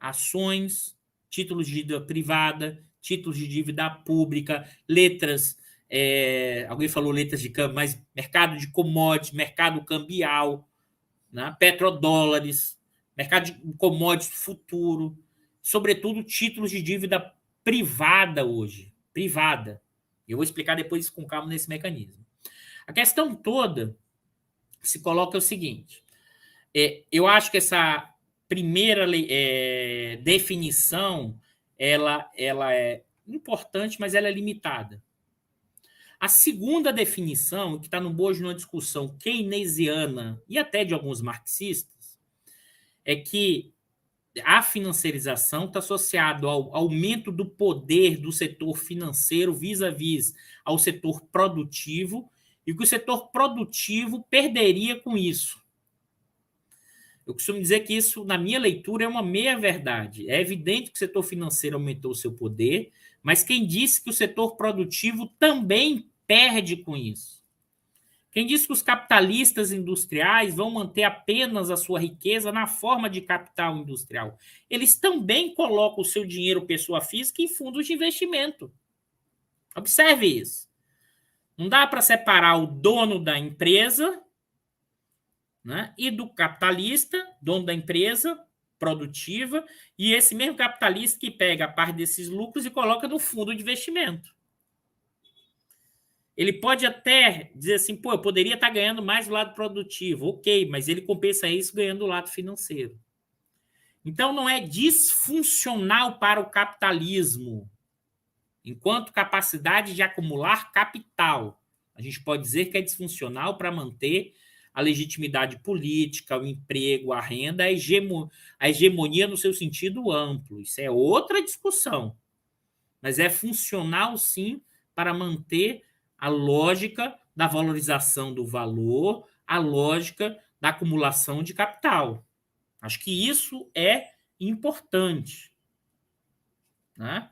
Ações, títulos de dívida privada, títulos de dívida pública, letras, alguém falou letras de câmbio, mas mercado de commodities, mercado cambial, né? Petrodólares, mercado de commodities futuro, sobretudo títulos de dívida privada hoje, privada. Eu vou explicar depois isso com calma nesse mecanismo. A questão toda se coloca o seguinte, eu acho que essa primeira definição ela é importante, mas ela é limitada. A segunda definição, que está no bojo numa discussão keynesiana e até de alguns marxistas, é que a financiarização está associada ao aumento do poder do setor financeiro vis-à-vis ao setor produtivo e que o setor produtivo perderia com isso. Eu costumo dizer que isso, na minha leitura, é uma meia-verdade. É evidente que o setor financeiro aumentou o seu poder, mas quem disse que o setor produtivo também perde com isso? Quem disse que os capitalistas industriais vão manter apenas a sua riqueza na forma de capital industrial? Eles também colocam o seu dinheiro, pessoa física, em fundos de investimento. Observe isso. Não dá para separar o dono da empresa, né, e do capitalista, dono da empresa produtiva, e esse mesmo capitalista que pega a parte desses lucros e coloca no fundo de investimento. Ele pode até dizer assim, pô, eu poderia estar ganhando mais do lado produtivo, ok, mas ele compensa isso ganhando do lado financeiro. Então, não é disfuncional para o capitalismo, enquanto capacidade de acumular capital. A gente pode dizer que é disfuncional para manter a legitimidade política, o emprego, a renda, a hegemonia no seu sentido amplo. Isso é outra discussão. Mas é funcional, sim, para manter a lógica da valorização do valor, a lógica da acumulação de capital. Acho que isso é importante. Né?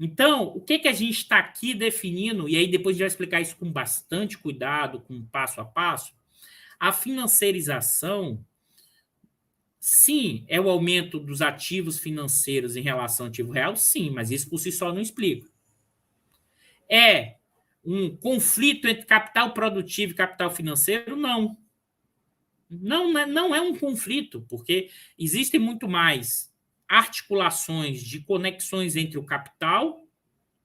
Então, o que a gente está aqui definindo, e aí depois a gente vai explicar isso com bastante cuidado, com passo a passo, a financiarização, sim, é o aumento dos ativos financeiros em relação ao ativo real, sim, mas isso por si só não explica. É um conflito entre capital produtivo e capital financeiro? Não. Não é um conflito, porque existem muito mais articulações de conexões entre o capital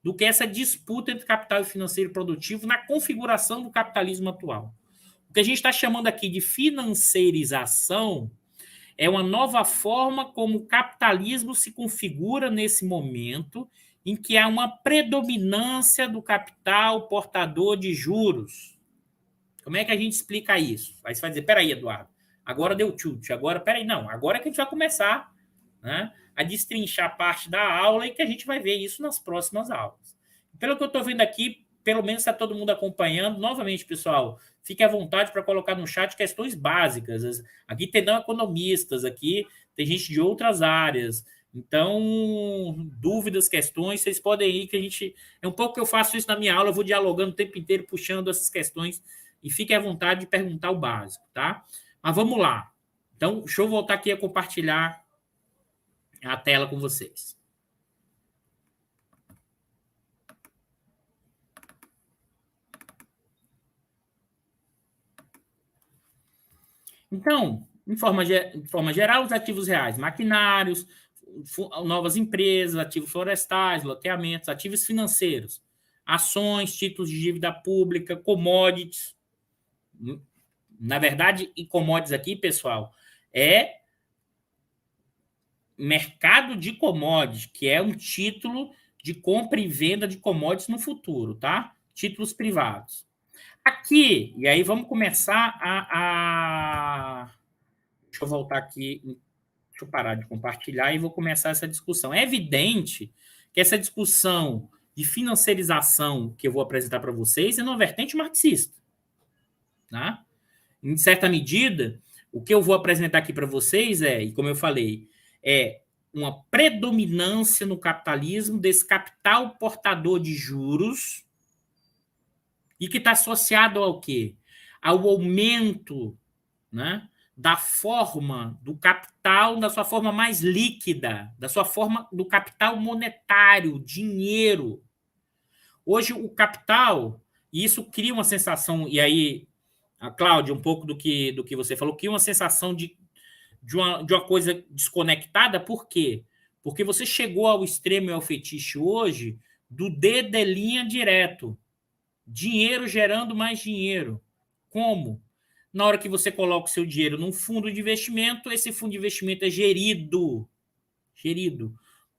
do que essa disputa entre capital e financeiro produtivo na configuração do capitalismo atual. O que a gente está chamando aqui de financiarização é uma nova forma como o capitalismo se configura nesse momento em que há uma predominância do capital portador de juros. Como é que a gente explica isso? Aí você vai dizer, peraí, Eduardo, agora deu chute, agora, peraí, não, agora é que a gente vai começar, né, a destrinchar parte da aula e que a gente vai ver isso nas próximas aulas. Pelo que eu estou vendo aqui, pelo menos está todo mundo acompanhando. Novamente, pessoal, fique à vontade para colocar no chat questões básicas. Aqui tem não economistas, aqui tem gente de outras áreas. Então, dúvidas, questões, vocês podem ir, que a gente. É um pouco que eu faço isso na minha aula, eu vou dialogando o tempo inteiro, puxando essas questões, e fiquem à vontade de perguntar o básico, tá? Mas vamos lá. Então, deixa eu voltar aqui a compartilhar a tela com vocês. Então, de forma geral, os ativos reais, maquinários, novas empresas, ativos florestais, loteamentos, ativos financeiros, ações, títulos de dívida pública, commodities. Na verdade, e commodities aqui, pessoal, é mercado de commodities, que é um título de compra e venda de commodities no futuro, tá? Títulos privados. Aqui, e aí vamos começar Deixa eu voltar aqui, deixa eu parar de compartilhar e vou começar essa discussão. É evidente que essa discussão de financiarização que eu vou apresentar para vocês é uma vertente marxista, tá? Em certa medida, o que eu vou apresentar aqui para vocês e como eu falei, é uma predominância no capitalismo desse capital portador de juros e que está associado ao quê? Ao aumento, né, da forma do capital, da sua forma mais líquida, da sua forma do capital monetário, dinheiro. Hoje, o capital, e isso cria uma sensação, e aí, a Cláudia, um pouco do que você falou, cria uma sensação de uma coisa desconectada, por quê? Porque você chegou ao extremo e ao fetiche hoje do D linha direto. Dinheiro gerando mais dinheiro. Como? Na hora que você coloca o seu dinheiro num fundo de investimento, esse fundo de investimento é gerido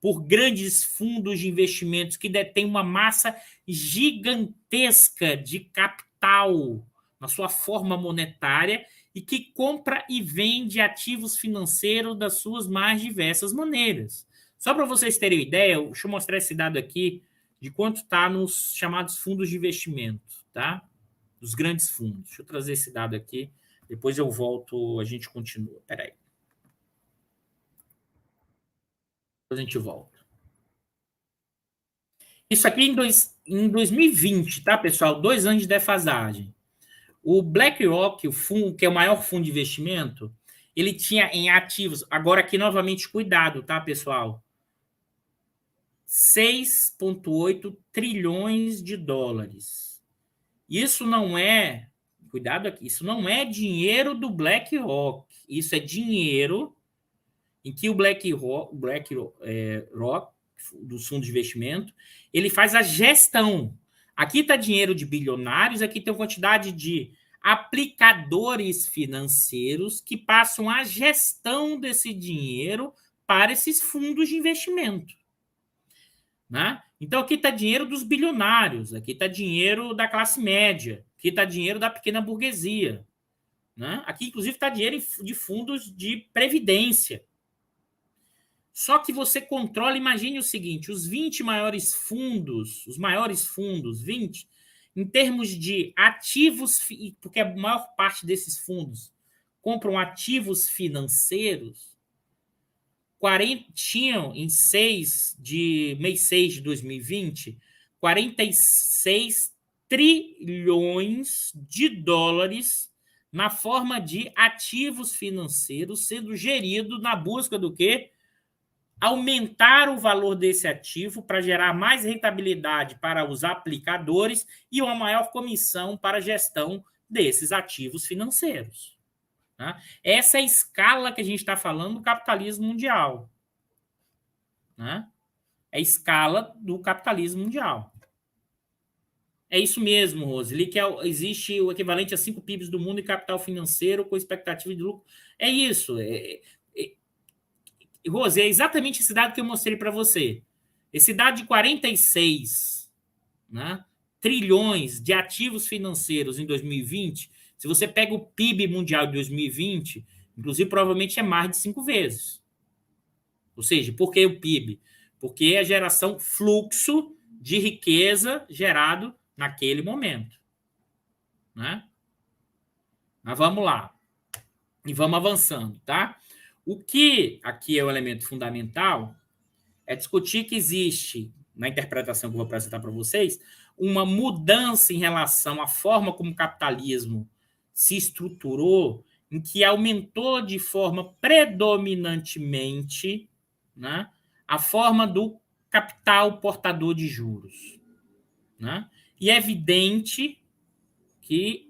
por grandes fundos de investimentos que detêm uma massa gigantesca de capital na sua forma monetária e que compra e vende ativos financeiros das suas mais diversas maneiras. Só para vocês terem ideia, deixa eu mostrar esse dado aqui de quanto está nos chamados fundos de investimento, tá? Dos grandes fundos. Deixa eu trazer esse dado aqui, depois eu volto, a gente continua. Peraí. Depois a gente volta. Isso aqui em 2020, tá, pessoal? 2 anos de defasagem. O BlackRock, o fundo, que é o maior fundo de investimento, ele tinha em ativos, agora aqui novamente, cuidado, tá, pessoal? 6,8 trilhões de dólares. Isso não é, cuidado aqui, isso não é dinheiro do BlackRock, isso é dinheiro em que o BlackRock dos fundos de investimento, ele faz a gestão. Aqui está dinheiro de bilionários, aqui tem uma quantidade de aplicadores financeiros que passam a gestão desse dinheiro para esses fundos de investimento. Né? Então, aqui está dinheiro dos bilionários, aqui está dinheiro da classe média, aqui está dinheiro da pequena burguesia. Né? Aqui, inclusive, está dinheiro de fundos de previdência. Só que você controla, imagine o seguinte, os 20 maiores fundos, os maiores fundos, 20, em termos de ativos, porque a maior parte desses fundos compram ativos financeiros, 40, tinham em mês 6 de 2020, 46 trilhões de dólares na forma de ativos financeiros sendo gerido na busca do quê? Aumentar o valor desse ativo para gerar mais rentabilidade para os aplicadores e uma maior comissão para a gestão desses ativos financeiros. Tá? Essa é a escala que a gente está falando do capitalismo mundial. Né? É a escala do capitalismo mundial. É isso mesmo, Roseli, que existe o equivalente a 5 PIBs do mundo em capital financeiro com expectativa de lucro. É isso. Rose, é exatamente esse dado que eu mostrei para você. Esse dado de 46, né, trilhões de ativos financeiros em 2020, se você pega o PIB mundial de 2020, inclusive provavelmente é mais de 5 vezes. Ou seja, por que o PIB? Porque é a geração fluxo de riqueza gerado naquele momento. Né? Mas vamos lá. E vamos avançando, tá? O que aqui é o elemento fundamental É discutir que existe, na interpretação que eu vou apresentar para vocês, uma mudança em relação à forma como o capitalismo se estruturou, em que aumentou de forma predominantemente, né, a forma do capital portador de juros. Né? E é evidente que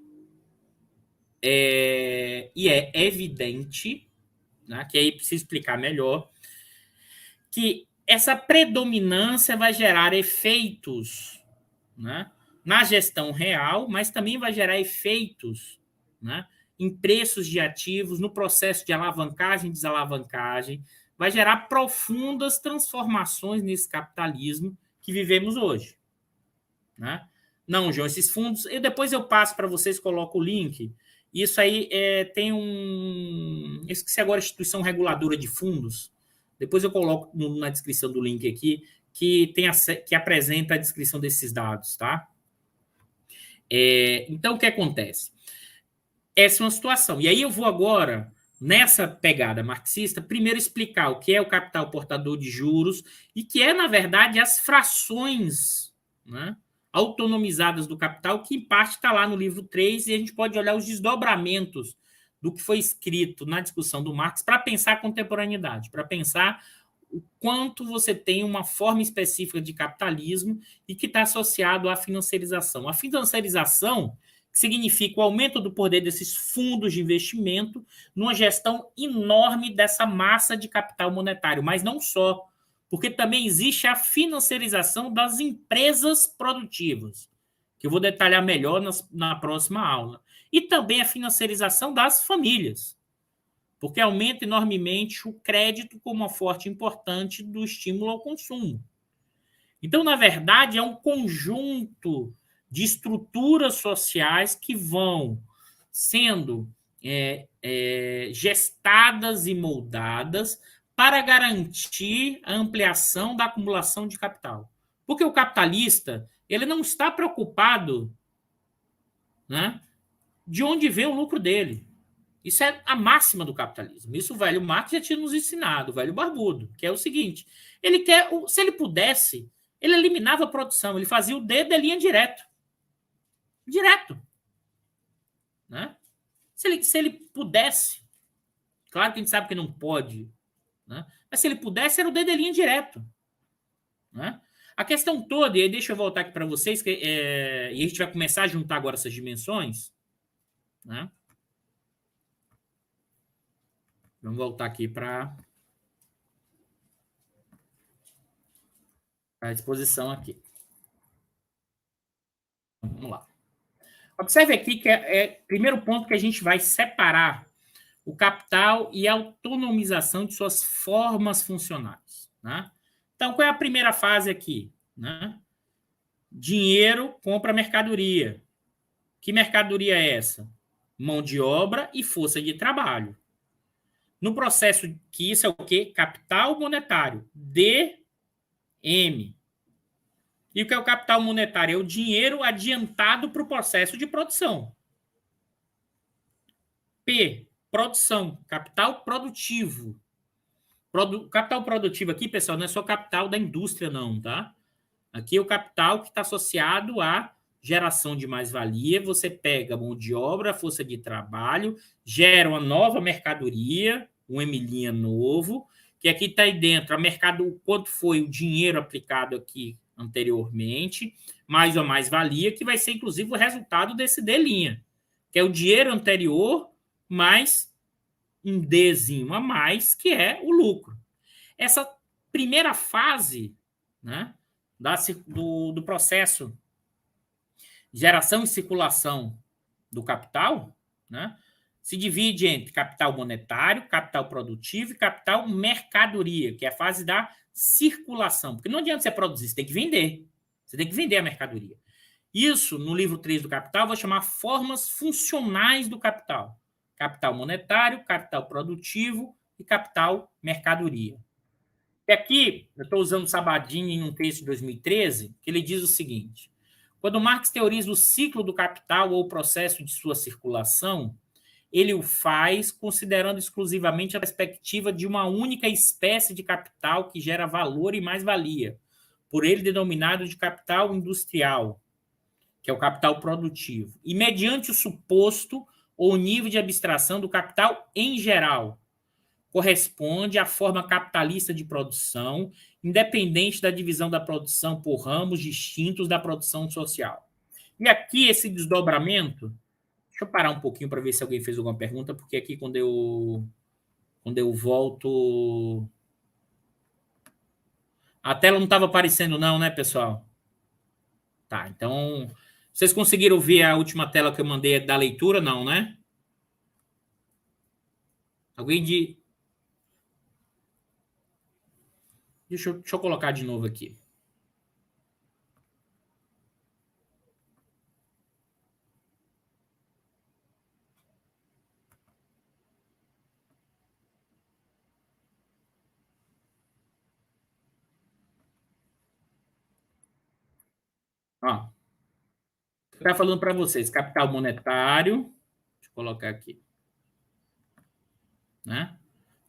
né, que aí precisa explicar melhor, que essa predominância vai gerar efeitos, né, na gestão real, mas também vai gerar efeitos, né, em preços de ativos, no processo de alavancagem e desalavancagem, vai gerar profundas transformações nesse capitalismo que vivemos hoje. Né? Não, João, esses fundos... depois eu passo para vocês, coloco o link. Isso aí tem um... Eu esqueci agora a instituição reguladora de fundos. Depois eu coloco na descrição do link aqui, que apresenta a descrição desses dados, tá? Então, o que acontece? Essa é uma situação. E aí eu vou agora, nessa pegada marxista, primeiro explicar o que é o capital portador de juros e que é, na verdade, as frações, né, autonomizadas do capital, que em parte está lá no livro 3, e a gente pode olhar os desdobramentos do que foi escrito na discussão do Marx para pensar a contemporaneidade, para pensar o quanto você tem uma forma específica de capitalismo e que está associado à financiarização. A financiarização significa o aumento do poder desses fundos de investimento numa gestão enorme dessa massa de capital monetário, mas não só, porque também existe a financiarização das empresas produtivas, que eu vou detalhar melhor na próxima aula, e também a financiarização das famílias, porque aumenta enormemente o crédito como uma forte importante do estímulo ao consumo. Então, na verdade, é um conjunto de estruturas sociais que vão sendo gestadas e moldadas para garantir a ampliação da acumulação de capital. Porque o capitalista ele não está preocupado, né, de onde vem o lucro dele. Isso é a máxima do capitalismo. Isso o velho Marx já tinha nos ensinado, o velho barbudo, que é o seguinte: ele quer, se ele pudesse, ele eliminava a produção, ele fazia o dedo da linha direto. Direto. Né? Se ele pudesse, claro que a gente sabe que não pode, né? Mas se ele pudesse, era o dedo da linha direto. Né? A questão toda, e aí deixa eu voltar aqui para vocês, e a gente vai começar a juntar agora essas dimensões. Né? Vamos voltar aqui para a exposição aqui. Vamos lá. Observe aqui que é o primeiro ponto que a gente vai separar o capital e a autonomização de suas formas funcionais. Né? Então, qual é a primeira fase aqui? Né? Dinheiro compra mercadoria. Que mercadoria é essa? Mão de obra e força de trabalho. No processo que isso é o quê? Capital monetário. DM. E o que é o capital monetário? É o dinheiro adiantado para o processo de produção. P, produção, capital produtivo. Capital produtivo aqui, pessoal, não é só capital da indústria, não, tá? Aqui é o capital que está associado à geração de mais-valia. Você pega mão de obra, força de trabalho, gera uma nova mercadoria, um emilinha novo, que aqui está aí dentro a mercado, quanto foi o dinheiro aplicado aqui anteriormente, mais a mais-valia, que vai ser, inclusive, o resultado desse D', que é o dinheiro anterior mais um Dzinho a mais, que é o lucro. Essa primeira fase, né, do processo geração e circulação do capital, né, se divide entre capital monetário, capital produtivo e capital mercadoria, que é a fase da circulação. Porque não adianta você produzir, você tem que vender. Você tem que vender a mercadoria. Isso, no livro 3 do Capital, eu vou chamar formas funcionais do capital. Capital monetário, capital produtivo e capital mercadoria. E aqui, eu estou usando Sabadini em um texto de 2013, que ele diz o seguinte: quando Marx teoriza o ciclo do capital ou o processo de sua circulação, ele o faz considerando exclusivamente a perspectiva de uma única espécie de capital que gera valor e mais-valia, por ele denominado de capital industrial, que é o capital produtivo, e mediante o suposto ou nível de abstração do capital em geral, corresponde à forma capitalista de produção, independente da divisão da produção por ramos distintos da produção social. E aqui esse desdobramento, deixa eu parar um pouquinho para ver se alguém fez alguma pergunta, porque aqui quando eu volto, a tela não estava aparecendo não, né, pessoal? Tá, então vocês conseguiram ver a última tela que eu mandei da leitura, não, né? Alguém de... Deixa eu colocar de novo aqui. Ó, está falando para vocês, capital monetário, deixa eu colocar aqui, né?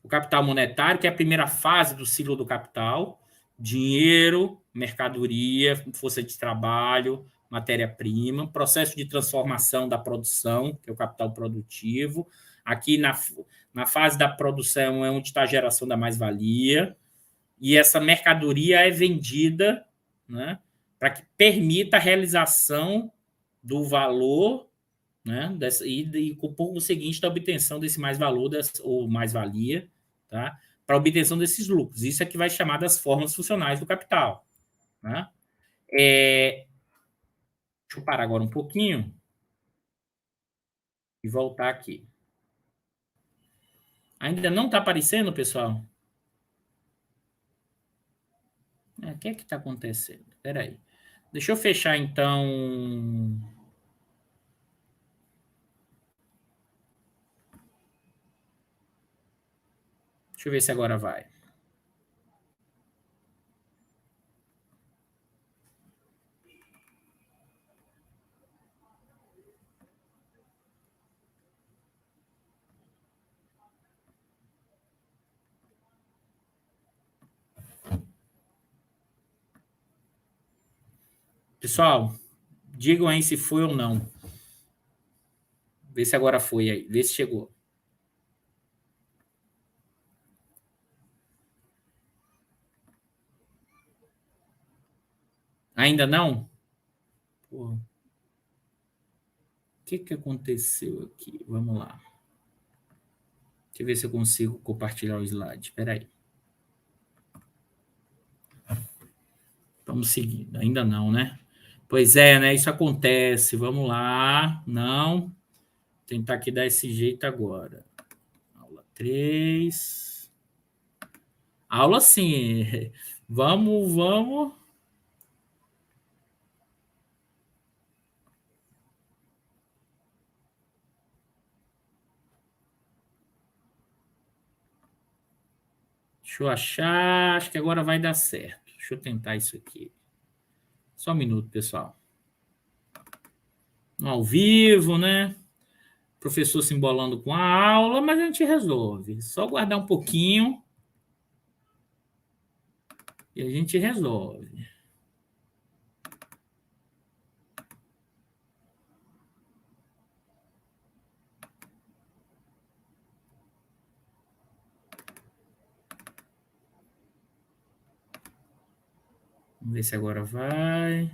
O capital monetário, que é a primeira fase do ciclo do capital, dinheiro, mercadoria, força de trabalho, matéria-prima, processo de transformação da produção, que é o capital produtivo. Aqui na fase da produção é onde está a geração da mais-valia, e essa mercadoria é vendida, né, para que permita a realização do valor, né, e por conseguinte da obtenção desse mais valor ou mais-valia, tá, para a obtenção desses lucros. Isso é que vai chamar das formas funcionais do capital. Né? Deixa eu parar agora um pouquinho e voltar aqui. Ainda não está aparecendo, pessoal? O que é que está acontecendo? Espera aí. Deixa eu fechar, então... Deixa eu ver se agora vai. Pessoal, digam aí se foi ou não. Vê se agora foi aí. Vê se chegou. Ainda não? Pô. O que aconteceu aqui? Vamos lá. Deixa eu ver se eu consigo compartilhar o slide. Espera aí. Vamos seguindo. Ainda não, né? Pois é, né? Isso acontece. Vamos lá. Não. Vou tentar aqui dar esse jeito agora. Aula 3. Aula sim. Vamos. Deixa eu achar. Acho que agora vai dar certo. Deixa eu tentar isso aqui. Só um minuto, pessoal. Ao vivo, né? Professor se embolando com a aula, mas a gente resolve. Só guardar um pouquinho e a gente resolve. Vamos ver se agora vai.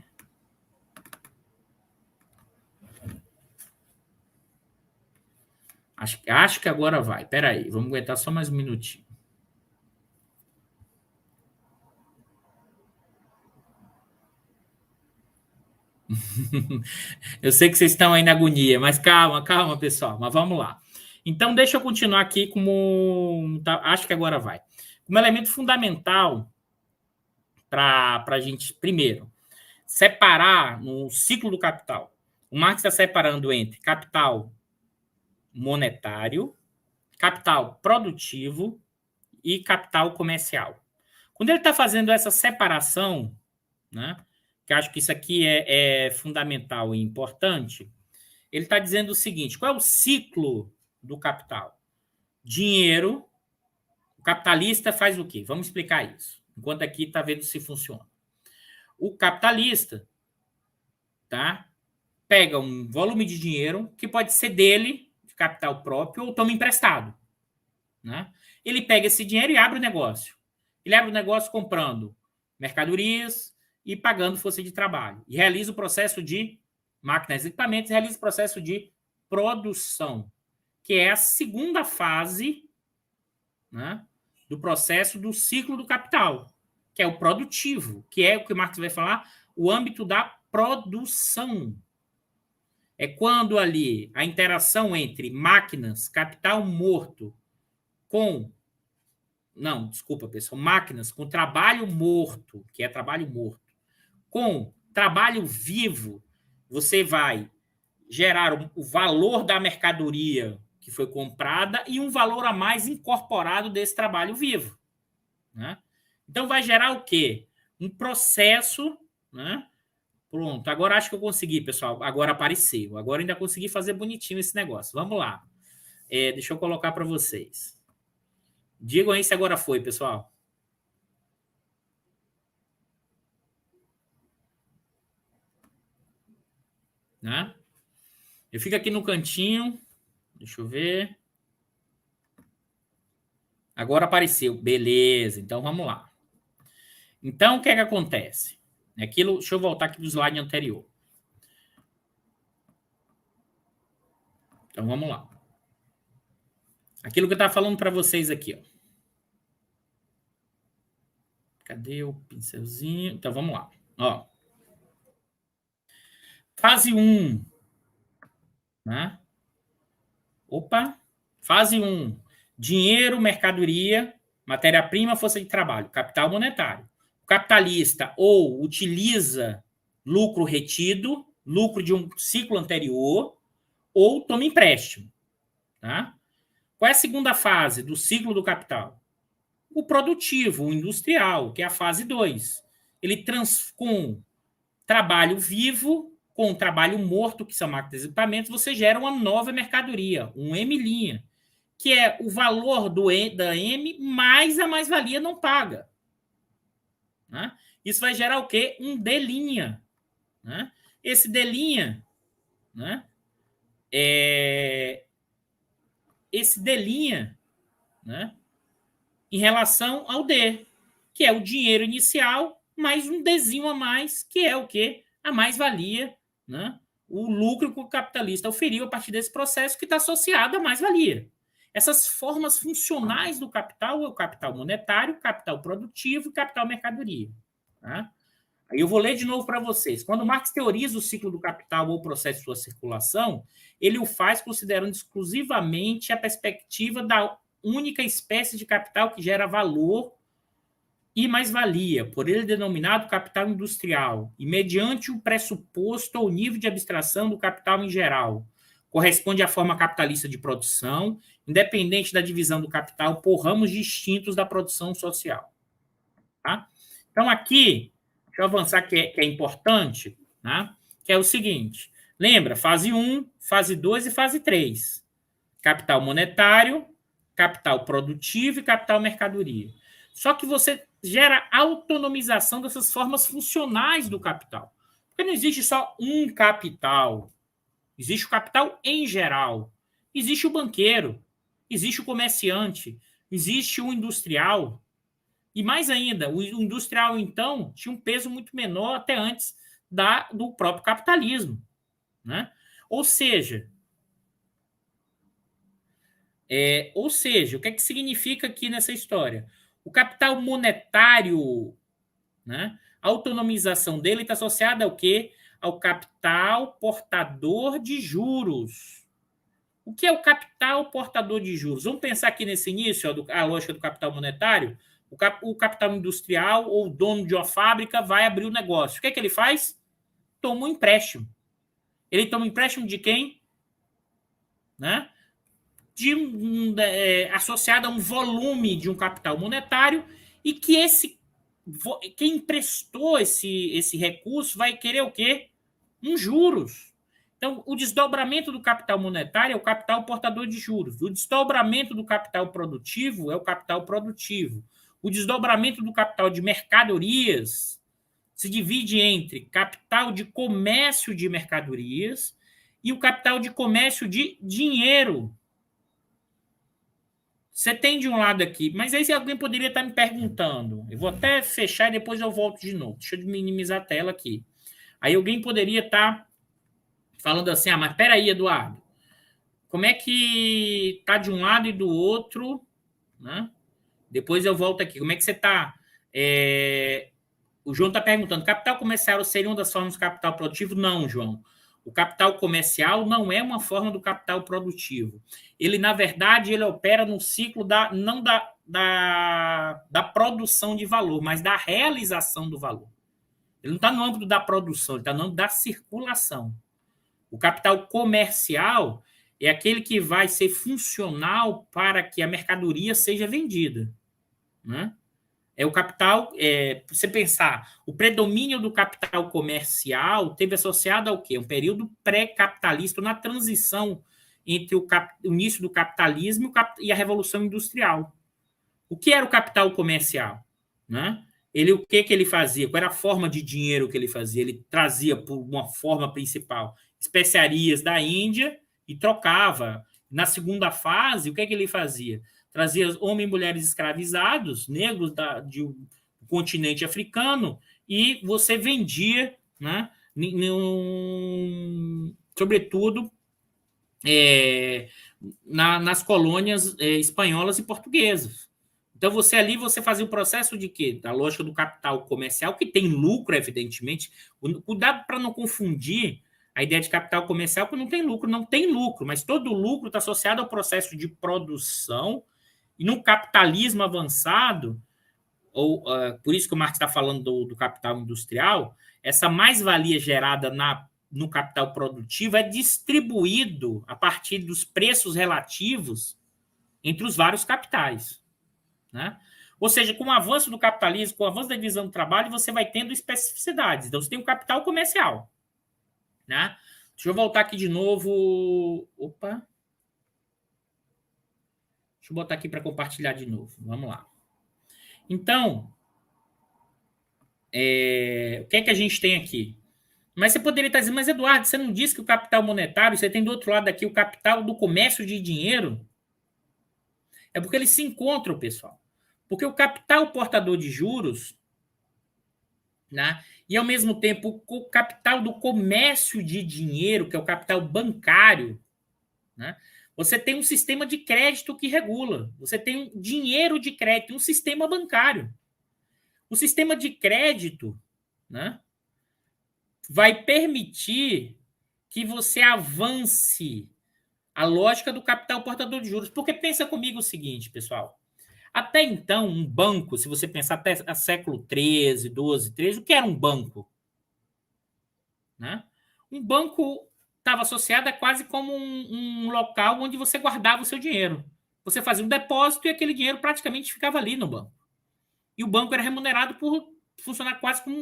Acho que agora vai. Espera aí, vamos aguentar só mais um minutinho. Eu sei que vocês estão aí na agonia, mas calma, pessoal. Mas vamos lá. Então, deixa eu continuar aqui como... acho que agora vai. Como elemento fundamental para a gente, primeiro, separar no ciclo do capital. O Marx está separando entre capital monetário, capital produtivo e capital comercial. Quando ele está fazendo essa separação, né, que acho que isso aqui é fundamental e importante, ele está dizendo o seguinte: qual é o ciclo do capital? Dinheiro. O capitalista faz o quê? Vamos explicar isso. Enquanto aqui está vendo se funciona. O capitalista, tá, pega um volume de dinheiro que pode ser dele, de capital próprio, ou toma emprestado. Né? Ele pega esse dinheiro e abre o negócio. Ele abre o negócio comprando mercadorias e pagando força de trabalho. E realiza o processo de máquinas e equipamentos, realiza o processo de produção, que é a segunda fase, né, do processo do ciclo do capital, que é o produtivo, que é o que o Marx vai falar, o âmbito da produção. É quando ali a interação entre máquinas, capital morto, com... Não, desculpa, pessoal. Máquinas com trabalho morto, que é trabalho morto, com trabalho vivo, você vai gerar o valor da mercadoria que foi comprada e um valor a mais incorporado desse trabalho vivo. Né? Então, vai gerar o quê? Um processo... Né? Pronto, agora acho que eu consegui, pessoal. Agora apareceu. Agora ainda consegui fazer bonitinho esse negócio. Vamos lá. Deixa eu colocar para vocês. Digam aí se agora foi, pessoal. Né? Eu fico aqui no cantinho. Deixa eu ver. Agora apareceu. Beleza, então vamos lá. Então, o que é que acontece? Deixa eu voltar aqui do slide anterior. Então, vamos lá. Aquilo que eu estava falando para vocês aqui. Ó. Cadê o pincelzinho? Então, vamos lá. Ó. Fase 1. Né? Opa! Fase 1. Dinheiro, mercadoria, matéria-prima, força de trabalho, capital monetário. O capitalista ou utiliza lucro retido, lucro de um ciclo anterior, ou toma empréstimo. Tá? Qual é a segunda fase do ciclo do capital? O produtivo, o industrial, que é a fase 2. Ele com trabalho vivo, com trabalho morto, que são máquinas e equipamentos, você gera uma nova mercadoria, um M', que é o valor da M mais a mais-valia não paga. Né? Isso vai gerar o quê? Um D'. Né? Esse D', né? Esse D', né? Em relação ao D, que é o dinheiro inicial, mais um Dzinho a mais, que é o quê? A mais-valia, né? O lucro que o capitalista oferiu a partir desse processo que está associado à mais-valia. Essas formas funcionais do capital é o capital monetário, capital produtivo e capital mercadoria. Tá? Aí eu vou ler de novo para vocês. Quando Marx teoriza o ciclo do capital ou o processo de sua circulação, ele o faz considerando exclusivamente a perspectiva da única espécie de capital que gera valor e mais-valia, por ele denominado capital industrial, e mediante o pressuposto ou nível de abstração do capital em geral. Corresponde à forma capitalista de produção, independente da divisão do capital por ramos distintos da produção social. Tá? Então, aqui, deixa eu avançar que é importante, né? Que é o seguinte. Lembra? Fase 1, fase 2 e fase 3. Capital monetário, capital produtivo e capital mercadoria. Só que você gera autonomização dessas formas funcionais do capital. Porque não existe só um capital. Existe o capital em geral. Existe o banqueiro. Existe o comerciante. Existe o industrial. E mais ainda, o industrial, então, tinha um peso muito menor até antes do próprio capitalismo. Né? Ou seja, o que é que significa aqui nessa história? O capital monetário, né, a autonomização dele está associada ao quê? Ao capital portador de juros. O que é o capital portador de juros? Vamos pensar aqui nesse início, a lógica do capital monetário. O capital industrial ou o dono de uma fábrica vai abrir o negócio. O que é que ele faz? Toma um empréstimo. Ele toma um empréstimo de quem? Né? Associado a um volume de um capital monetário e que quem emprestou esse recurso vai querer o quê? Juros. Então, o desdobramento do capital monetário é o capital portador de juros. O desdobramento do capital produtivo é o capital produtivo. O desdobramento do capital de mercadorias se divide entre capital de comércio de mercadorias e o capital de comércio de dinheiro. Você tem de um lado aqui, mas aí alguém poderia estar me perguntando. Eu vou até fechar e depois eu volto de novo. Deixa eu minimizar a tela aqui. Aí alguém poderia estar falando assim, mas espera aí, Eduardo. Como é que está de um lado e do outro, né? Depois eu volto aqui. Como é que você está? O João está perguntando, capital comercial seria uma das formas do capital produtivo? Não, João. O capital comercial não é uma forma do capital produtivo. Ele, na verdade, ele opera no ciclo não da produção de valor, mas da realização do valor. Ele não está no âmbito da produção, ele está no âmbito da circulação. O capital comercial é aquele que vai ser funcional para que a mercadoria seja vendida, né? É o capital, você pensar, o predomínio do capital comercial teve associado ao quê? Um período pré-capitalista, na transição entre o início do capitalismo e a Revolução Industrial. O que era o capital comercial? Né? O que ele fazia? Qual era a forma de dinheiro que ele fazia? Ele trazia por uma forma principal especiarias da Índia e trocava. Na segunda fase, o que ele fazia? Trazia homens e mulheres escravizados, negros do continente africano, e você vendia, né, sobretudo, nas colônias espanholas e portuguesas. Então, você fazia o processo de quê? Da lógica do capital comercial, que tem lucro, evidentemente. Cuidado para não confundir a ideia de capital comercial, porque não tem lucro, mas todo lucro está associado ao processo de produção. E no capitalismo avançado, por isso que o Marx está falando do capital industrial, essa mais-valia gerada no capital produtivo é distribuído a partir dos preços relativos entre os vários capitais, né? Ou seja, com o avanço do capitalismo, com o avanço da divisão do trabalho, você vai tendo especificidades. Então, você tem o capital comercial, né? Deixa eu voltar aqui de novo. Opa! Deixa eu botar aqui para compartilhar de novo. Vamos lá. Então, o que é que a gente tem aqui? Mas você poderia estar dizendo, mas Eduardo, você não disse que o capital monetário, você tem do outro lado aqui o capital do comércio de dinheiro? É porque eles se encontram, pessoal. Porque o capital portador de juros, né, e ao mesmo tempo o capital do comércio de dinheiro, que é o capital bancário, né, você tem um sistema de crédito que regula. Você tem um dinheiro de crédito, um sistema bancário. O sistema de crédito, né, vai permitir que você avance a lógica do capital portador de juros. Porque pensa comigo o seguinte, pessoal. Até então, um banco, se você pensar até século XIII, XII, XIII, o que era um banco? Né? Um banco estava associado a quase como um local onde você guardava o seu dinheiro. Você fazia um depósito e aquele dinheiro praticamente ficava ali no banco. E o banco era remunerado por funcionar quase como,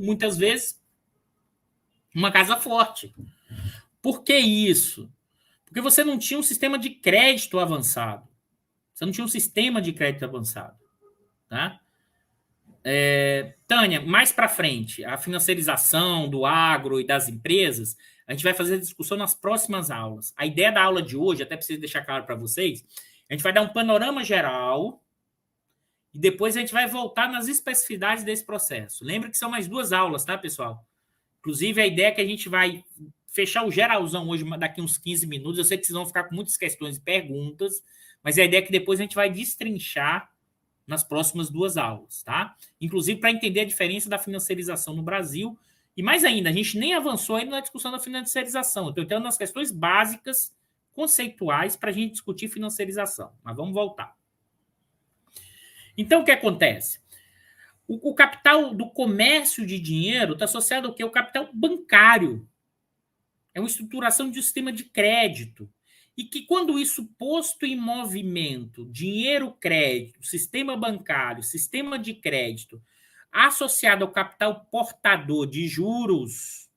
muitas vezes, uma casa forte. Por que isso? Porque você não tinha um sistema de crédito avançado. Você não tinha um sistema de crédito avançado. Tá? Tânia, mais para frente, a financiarização do agro e das empresas, a gente vai fazer discussão nas próximas aulas. A ideia da aula de hoje, até preciso deixar claro para vocês, a gente vai dar um panorama geral e depois a gente vai voltar nas especificidades desse processo. Lembra que são mais 2 aulas, tá, pessoal? Inclusive, a ideia é que a gente vai fechar o geralzão hoje, daqui uns 15 minutos. Eu sei que vocês vão ficar com muitas questões e perguntas, mas a ideia é que depois a gente vai destrinchar nas próximas 2 aulas, tá? Inclusive para entender a diferença da financiarização no Brasil. E mais ainda, a gente nem avançou ainda na discussão da financiarização. Estou entrando nas questões básicas, conceituais, para a gente discutir financiarização. Mas vamos voltar. Então, o que acontece? O capital do comércio de dinheiro está associado ao quê? O capital bancário. É uma estruturação de um sistema de crédito. E que quando isso posto em movimento, dinheiro, crédito, sistema bancário, sistema de crédito, associado ao capital portador de juros,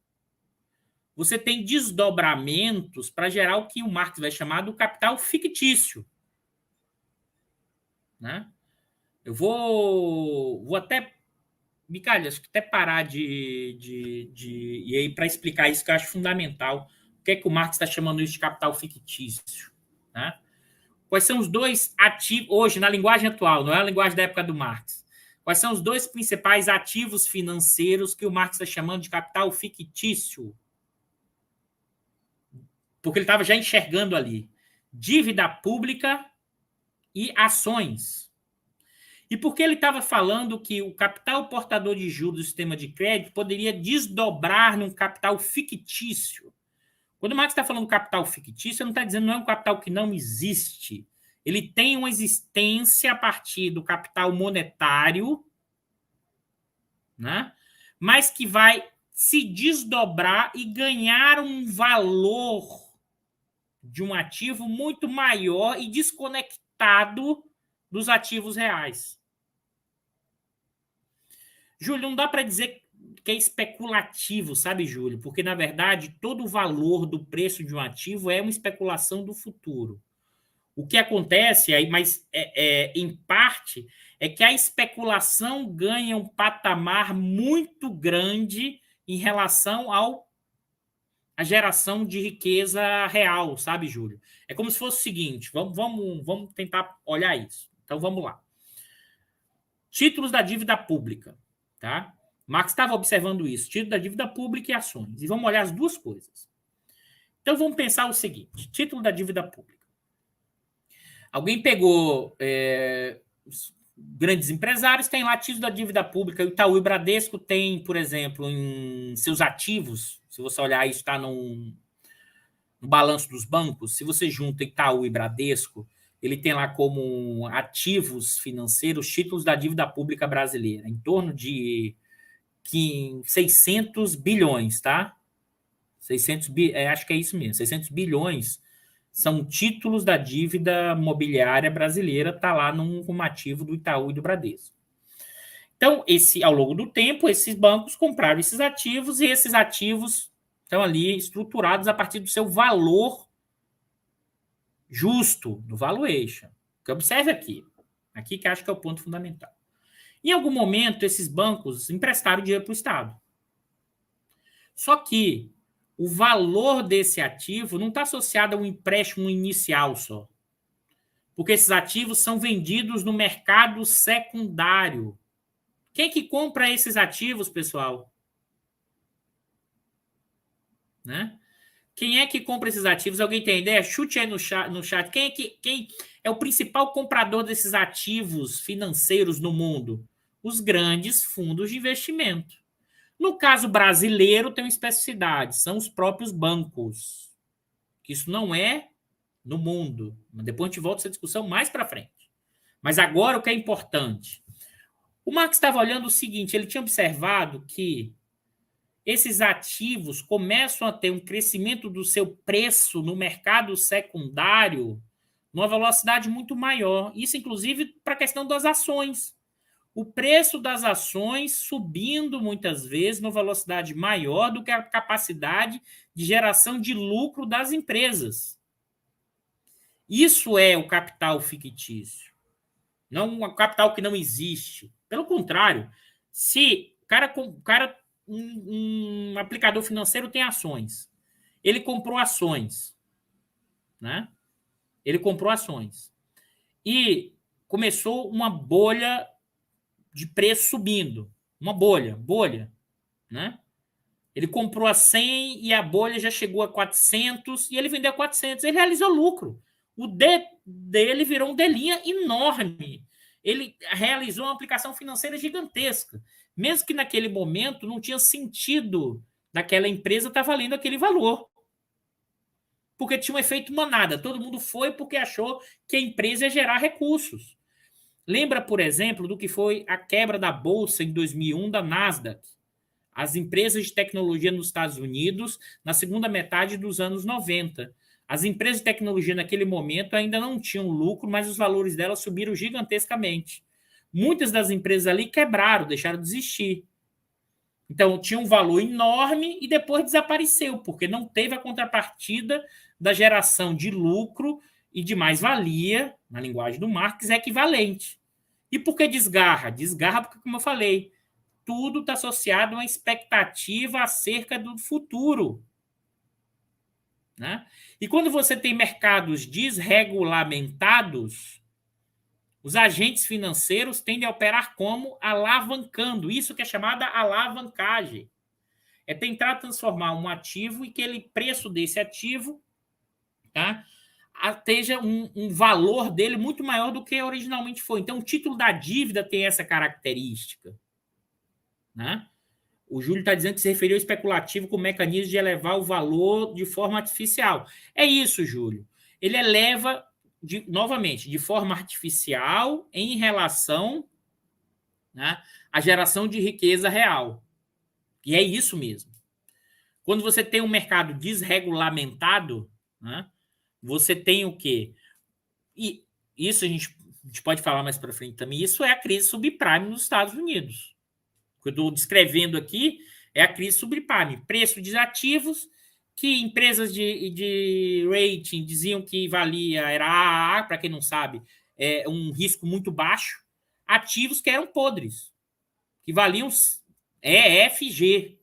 você tem desdobramentos para gerar o que o Marx vai chamar do capital fictício. Né? Eu vou até, Micalha, acho que até parar e aí para explicar isso que eu acho fundamental. O que é que o Marx está chamando isso de capital fictício? Né? Quais são os dois ativos, hoje, na linguagem atual, não é a linguagem da época do Marx, quais são os dois principais ativos financeiros que o Marx está chamando de capital fictício? Porque ele estava já enxergando ali dívida pública e ações. E porque ele estava falando que o capital portador de juros do sistema de crédito poderia desdobrar num capital fictício. Quando o Marx está falando capital fictício, ele não está dizendo não é um capital que não existe. Ele tem uma existência a partir do capital monetário, né? Mas que vai se desdobrar e ganhar um valor de um ativo muito maior e desconectado dos ativos reais. Júlio, não dá para dizer que é especulativo, sabe, Júlio? Porque, na verdade, todo o valor do preço de um ativo é uma especulação do futuro. O que acontece, aí, mas em parte, é que a especulação ganha um patamar muito grande em relação à geração de riqueza real, sabe, Júlio? É como se fosse o seguinte, vamos tentar olhar isso. Então, vamos lá. Títulos da dívida pública, tá? Marx estava observando isso, título da dívida pública e ações. E vamos olhar as duas coisas. Então, vamos pensar o seguinte, título da dívida pública. Alguém pegou os grandes empresários, tem lá título da dívida pública, o Itaú e o Bradesco tem, por exemplo, em seus ativos, se você olhar isso, está no balanço dos bancos, se você junta Itaú e Bradesco, ele tem lá como ativos financeiros títulos da dívida pública brasileira, em torno de 600 bilhões, tá? 600 acho que é isso mesmo, 600 bilhões são títulos da dívida mobiliária brasileira, está lá num ativo do Itaú e do Bradesco. Então, ao longo do tempo, esses bancos compraram esses ativos e esses ativos estão ali estruturados a partir do seu valor justo, do valuation. Que observe aqui que acho que é o ponto fundamental. Em algum momento, esses bancos emprestaram dinheiro para o Estado. Só que o valor desse ativo não está associado a um empréstimo inicial só. Porque esses ativos são vendidos no mercado secundário. Quem é que compra esses ativos, pessoal? Né? Quem é que compra esses ativos? Alguém tem ideia? Chute aí no chat. Quem é o principal comprador desses ativos financeiros no mundo? Os grandes fundos de investimento. No caso brasileiro, tem uma especificidade, são os próprios bancos. Isso não é no mundo. Depois a gente volta essa discussão mais para frente. Mas agora o que é importante? O Marx estava olhando o seguinte, ele tinha observado que esses ativos começam a ter um crescimento do seu preço no mercado secundário numa velocidade muito maior. Isso, inclusive, para a questão das ações. O preço das ações subindo muitas vezes numa velocidade maior do que a capacidade de geração de lucro das empresas. Isso é o capital fictício. Não um capital que não existe. Pelo contrário, se um aplicador financeiro tem ações, ele comprou ações, né? Ele comprou ações e começou uma bolha de preço subindo, uma bolha, né? Ele comprou a 100 e a bolha já chegou a 400 e ele vendeu a 400, ele realizou lucro. O D dele virou um D' enorme. Ele realizou uma aplicação financeira gigantesca. Mesmo que naquele momento não tinha sentido daquela empresa estar valendo aquele valor. Porque tinha um efeito manada. Todo mundo foi porque achou que a empresa ia gerar recursos. Lembra, por exemplo, do que foi a quebra da Bolsa em 2001 da Nasdaq. As empresas de tecnologia nos Estados Unidos, na segunda metade dos anos 90. As empresas de tecnologia naquele momento ainda não tinham lucro, mas os valores delas subiram gigantescamente. Muitas das empresas ali quebraram, deixaram de existir. Então, tinha um valor enorme e depois desapareceu, porque não teve a contrapartida da geração de lucro e de mais-valia, na linguagem do Marx, equivalente. E por que desgarra? Desgarra porque, como eu falei, tudo está associado a uma expectativa acerca do futuro. Né? E quando você tem mercados desregulamentados, os agentes financeiros tendem a operar como alavancando, isso que é chamada alavancagem. É tentar transformar um ativo e que aquele preço desse ativo, tá, esteja um valor dele muito maior do que originalmente foi. Então, o título da dívida tem essa característica. Né? O Júlio está dizendo que se referiu ao especulativo com mecanismo de elevar o valor de forma artificial. É isso, Júlio. Ele eleva, novamente, de forma artificial em relação, né, à geração de riqueza real. E é isso mesmo. Quando você tem um mercado desregulamentado, né, você tem o quê? E isso a gente pode falar mais para frente também. Isso é a crise subprime nos Estados Unidos. O que eu estou descrevendo aqui é a crise subprime. Preço de ativos que empresas de rating diziam que valia, era AAA, para quem não sabe, é um risco muito baixo. Ativos que eram podres, que valiam EFG,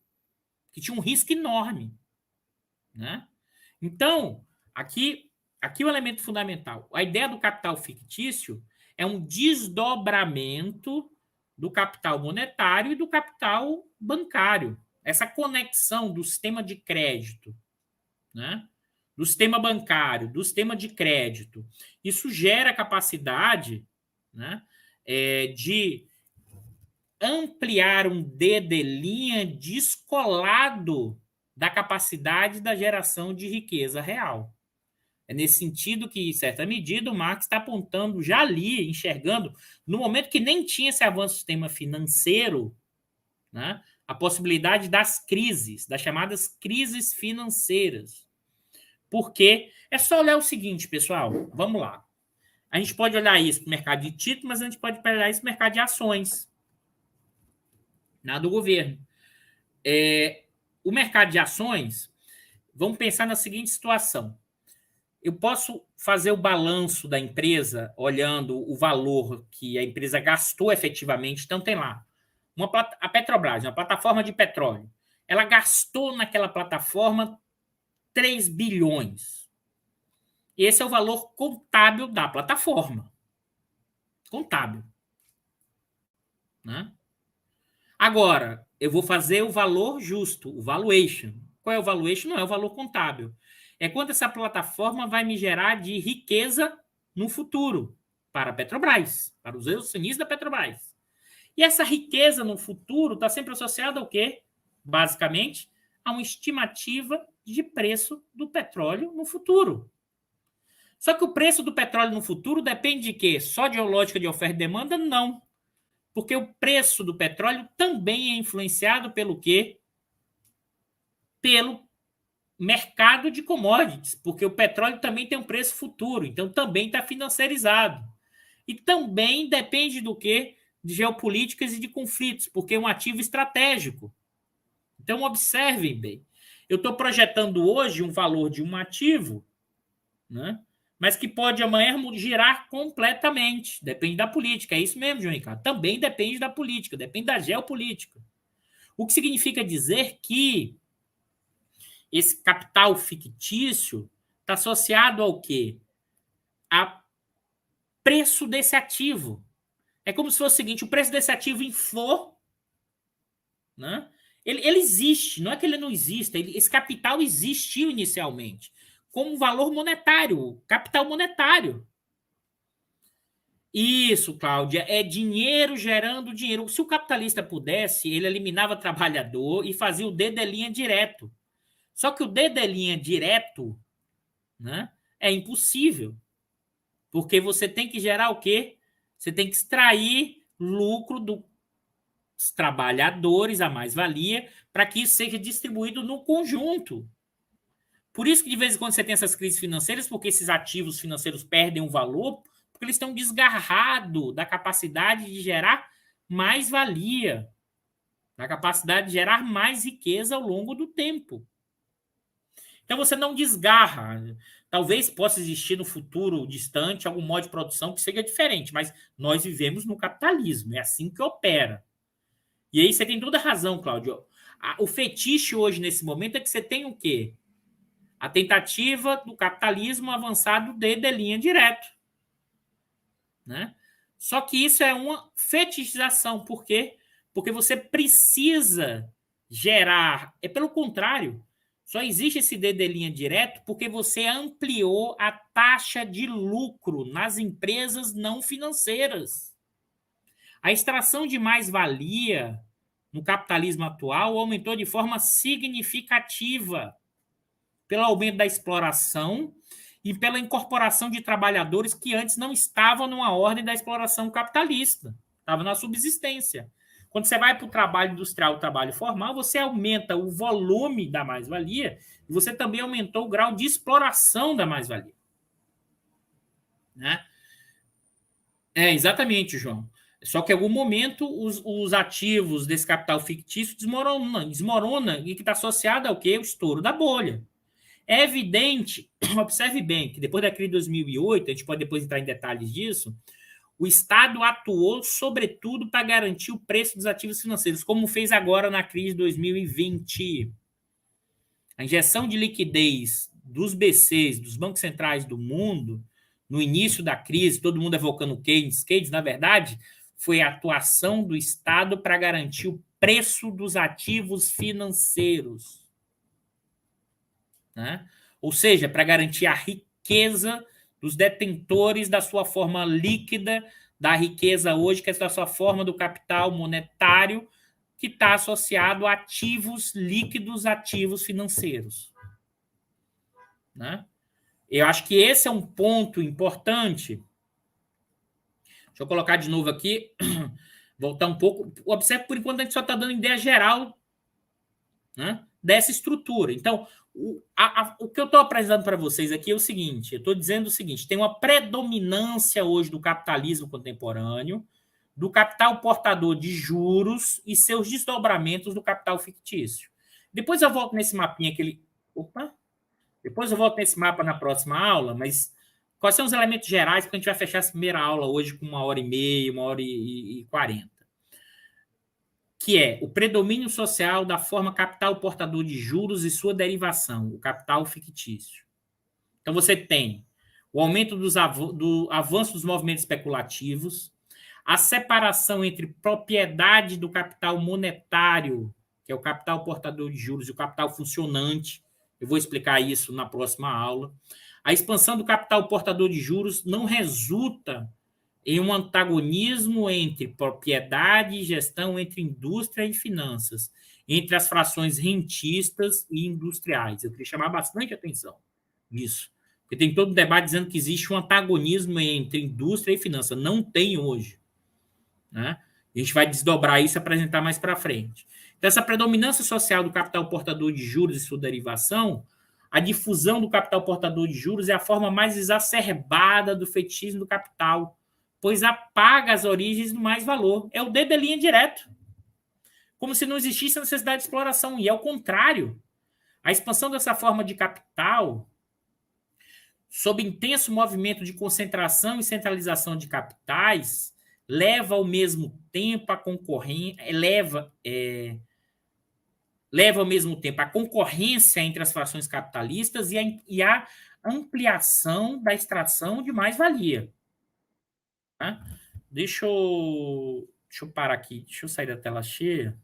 que tinha um risco enorme. Né? Então, aqui o elemento fundamental. A ideia do capital fictício é um desdobramento do capital monetário e do capital bancário. Essa conexão do sistema de crédito, né? Do sistema bancário, do sistema de crédito. Isso gera capacidade, né, de ampliar um DD' descolado da capacidade da geração de riqueza real. É nesse sentido que, em certa medida, o Marx está apontando, já ali, enxergando, no momento que nem tinha esse avanço do sistema financeiro, né, a possibilidade das crises, das chamadas crises financeiras. Porque é só olhar o seguinte, pessoal, vamos lá. A gente pode olhar isso para o mercado de títulos, mas a gente pode olhar isso para o mercado de ações, nada do governo. O mercado de ações, vamos pensar na seguinte situação. Eu posso fazer o balanço da empresa olhando o valor que a empresa gastou efetivamente. Então, tem lá a Petrobras, uma plataforma de petróleo. Ela gastou naquela plataforma 3 bilhões. Esse é o valor contábil da plataforma. Contábil. Né? Agora, eu vou fazer o valor justo, o valuation. Qual é o valuation? Não é o valor contábil. É quanto essa plataforma vai me gerar de riqueza no futuro para a Petrobras, para os acionistas da Petrobras. E essa riqueza no futuro está sempre associada ao quê? Basicamente, a uma estimativa de preço do petróleo no futuro. Só que o preço do petróleo no futuro depende de quê? Só de lógica de oferta e demanda? Não. Porque o preço do petróleo também é influenciado pelo quê? Pelo mercado de commodities, porque o petróleo também tem um preço futuro, então também está financiarizado. E também depende do quê? De geopolíticas e de conflitos, porque é um ativo estratégico. Então, observem bem. Eu estou projetando hoje um valor de um ativo, né? Mas que pode amanhã girar completamente. Depende da política. É isso mesmo, João Ricardo. Também depende da política, depende da geopolítica. O que significa dizer que esse capital fictício está associado ao quê? A preço desse ativo. É como se fosse o seguinte: o preço desse ativo inflou, né? Ele existe, não é que ele não exista, esse capital existiu inicialmente como valor monetário, capital monetário. Isso, Cláudia, é dinheiro gerando dinheiro. Se o capitalista pudesse, ele eliminava o trabalhador e fazia o DD' direto. Só que o DD' direto, né, é impossível. Porque você tem que gerar o quê? Você tem que extrair lucro dos trabalhadores, a mais-valia, para que isso seja distribuído no conjunto. Por isso que de vez em quando você tem essas crises financeiras, porque esses ativos financeiros perdem o valor, porque eles estão desgarrados da capacidade de gerar mais-valia. da capacidade de gerar mais riqueza ao longo do tempo. Então você não desgarra. Talvez possa existir no futuro distante algum modo de produção que seja diferente, mas nós vivemos no capitalismo, é assim que opera. E aí você tem toda a razão, Cláudio. O fetiche hoje, nesse momento, é que você tem o quê? A tentativa do capitalismo avançado de linha direto. Né? Só que isso é uma fetichização. Por quê? Porque você precisa gerar. É pelo contrário. Só existe esse linha direto porque você ampliou a taxa de lucro nas empresas não financeiras. A extração de mais-valia no capitalismo atual aumentou de forma significativa pelo aumento da exploração e pela incorporação de trabalhadores que antes não estavam numa ordem da exploração capitalista, estavam na subsistência. Quando você vai para o trabalho industrial, o trabalho formal, você aumenta o volume da mais-valia e você também aumentou o grau de exploração da mais-valia. Né? Exatamente, João. Só que em algum momento os ativos desse capital fictício desmorona e que está associado ao quê? O estouro da bolha. É evidente, observe bem, que depois da crise de 2008, a gente pode depois entrar em detalhes disso, o Estado atuou, sobretudo, para garantir o preço dos ativos financeiros, como fez agora na crise de 2020. A injeção de liquidez dos BCs, dos bancos centrais do mundo, no início da crise, todo mundo evocando Keynes. Keynes, na verdade, foi a atuação do Estado para garantir o preço dos ativos financeiros. Né? Ou seja, para garantir a riqueza dos detentores da sua forma líquida, da riqueza hoje, que é da sua forma do capital monetário, que está associado a ativos líquidos, ativos financeiros. Né? Eu acho que esse é um ponto importante. Deixa eu colocar de novo aqui, voltar um pouco. Observe, por enquanto, a gente só está dando ideia geral, né, dessa estrutura. Então, o que eu estou apresentando para vocês aqui é o seguinte: eu estou dizendo o seguinte, tem uma predominância hoje do capitalismo contemporâneo, do capital portador de juros e seus desdobramentos do capital fictício. Depois eu volto nesse mapinha que ele... Opa! Depois eu volto nesse mapa na próxima aula, mas quais são os elementos gerais, porque a gente vai fechar essa primeira aula hoje com 1h30, 1h40. Que é o predomínio social da forma capital portador de juros e sua derivação, o capital fictício. Então, você tem o aumento do avanço dos movimentos especulativos, a separação entre propriedade do capital monetário, que é o capital portador de juros, e o capital funcionante. Eu vou explicar isso na próxima aula. A expansão do capital portador de juros não resulta em um antagonismo entre propriedade e gestão, entre indústria e finanças, entre as frações rentistas e industriais. Eu queria chamar bastante atenção nisso, porque tem todo um debate dizendo que existe um antagonismo entre indústria e finança. Não tem hoje. Né? A gente vai desdobrar isso e apresentar mais para frente. Então, essa predominância social do capital portador de juros e sua derivação, a difusão do capital portador de juros é a forma mais exacerbada do fetichismo do capital, pois apaga as origens do mais-valor. É o dedo da linha direto. Como se não existisse a necessidade de exploração. E é o contrário. A expansão dessa forma de capital, sob intenso movimento de concentração e centralização de capitais, leva ao mesmo tempo a concorrência, leva ao mesmo tempo a concorrência entre as frações capitalistas e a ampliação da extração de mais-valia. Tá? Deixa eu parar aqui, deixa eu sair da tela cheia,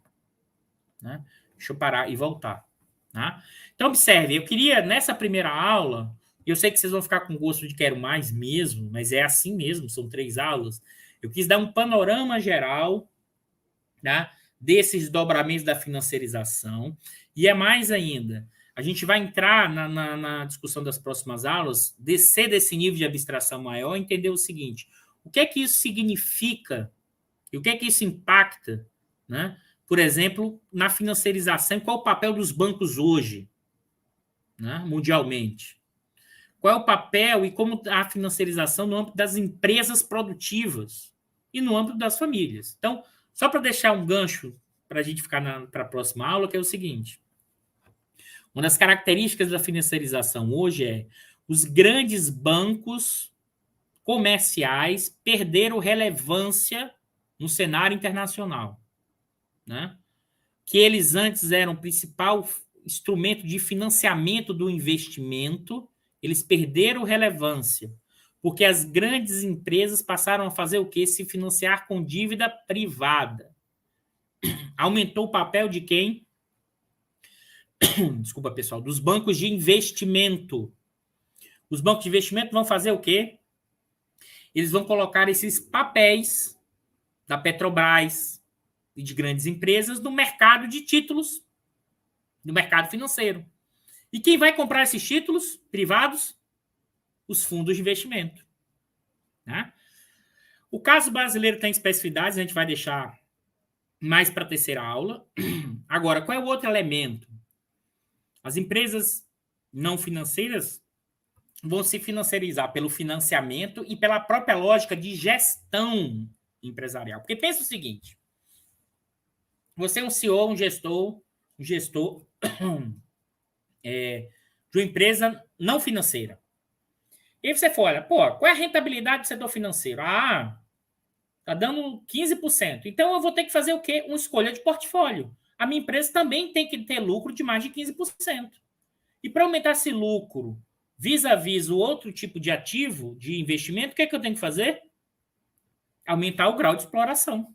né? Deixa eu parar e voltar. Tá? Então, observe, eu queria, nessa primeira aula, eu sei que vocês vão ficar com gosto de quero mais mesmo, mas é assim mesmo, são 3 aulas. Eu quis dar um panorama geral, tá, desses dobramentos da financiarização, e é mais ainda, a gente vai entrar na discussão das próximas aulas, descer desse nível de abstração maior, entender o seguinte: o que é que isso significa e o que é que isso impacta, né? Por exemplo, na financiarização, qual é o papel dos bancos hoje, né, mundialmente? Qual é o papel e como a financiarização no âmbito das empresas produtivas e no âmbito das famílias? Então, só para deixar um gancho para a gente ficar para a próxima aula, que é o seguinte. Uma das características da financiarização hoje é os grandes bancos comerciais perderam relevância no cenário internacional, né? Que eles antes eram o principal instrumento de financiamento do investimento, eles perderam relevância, porque as grandes empresas passaram a fazer o quê? Se financiar com dívida privada. Aumentou o papel de quem? Desculpa, pessoal, dos bancos de investimento. Os bancos de investimento vão fazer o quê? Eles vão colocar esses papéis da Petrobras e de grandes empresas no mercado de títulos, no mercado financeiro. E quem vai comprar esses títulos privados? Os fundos de investimento. Né? O caso brasileiro tem especificidades, a gente vai deixar mais para a terceira aula. Agora, qual é o outro elemento? As empresas não financeiras vão se financiarizar pelo financiamento e pela própria lógica de gestão empresarial. Porque pensa o seguinte, você é um CEO, um gestor de uma empresa não financeira. E aí você olha, qual é a rentabilidade do setor financeiro? Está dando 15%. Então eu vou ter que fazer o quê? Uma escolha de portfólio. A minha empresa também tem que ter lucro de mais de 15%. E para aumentar esse lucro vis-à-vis o outro tipo de ativo, de investimento, o que é que eu tenho que fazer? Aumentar o grau de exploração.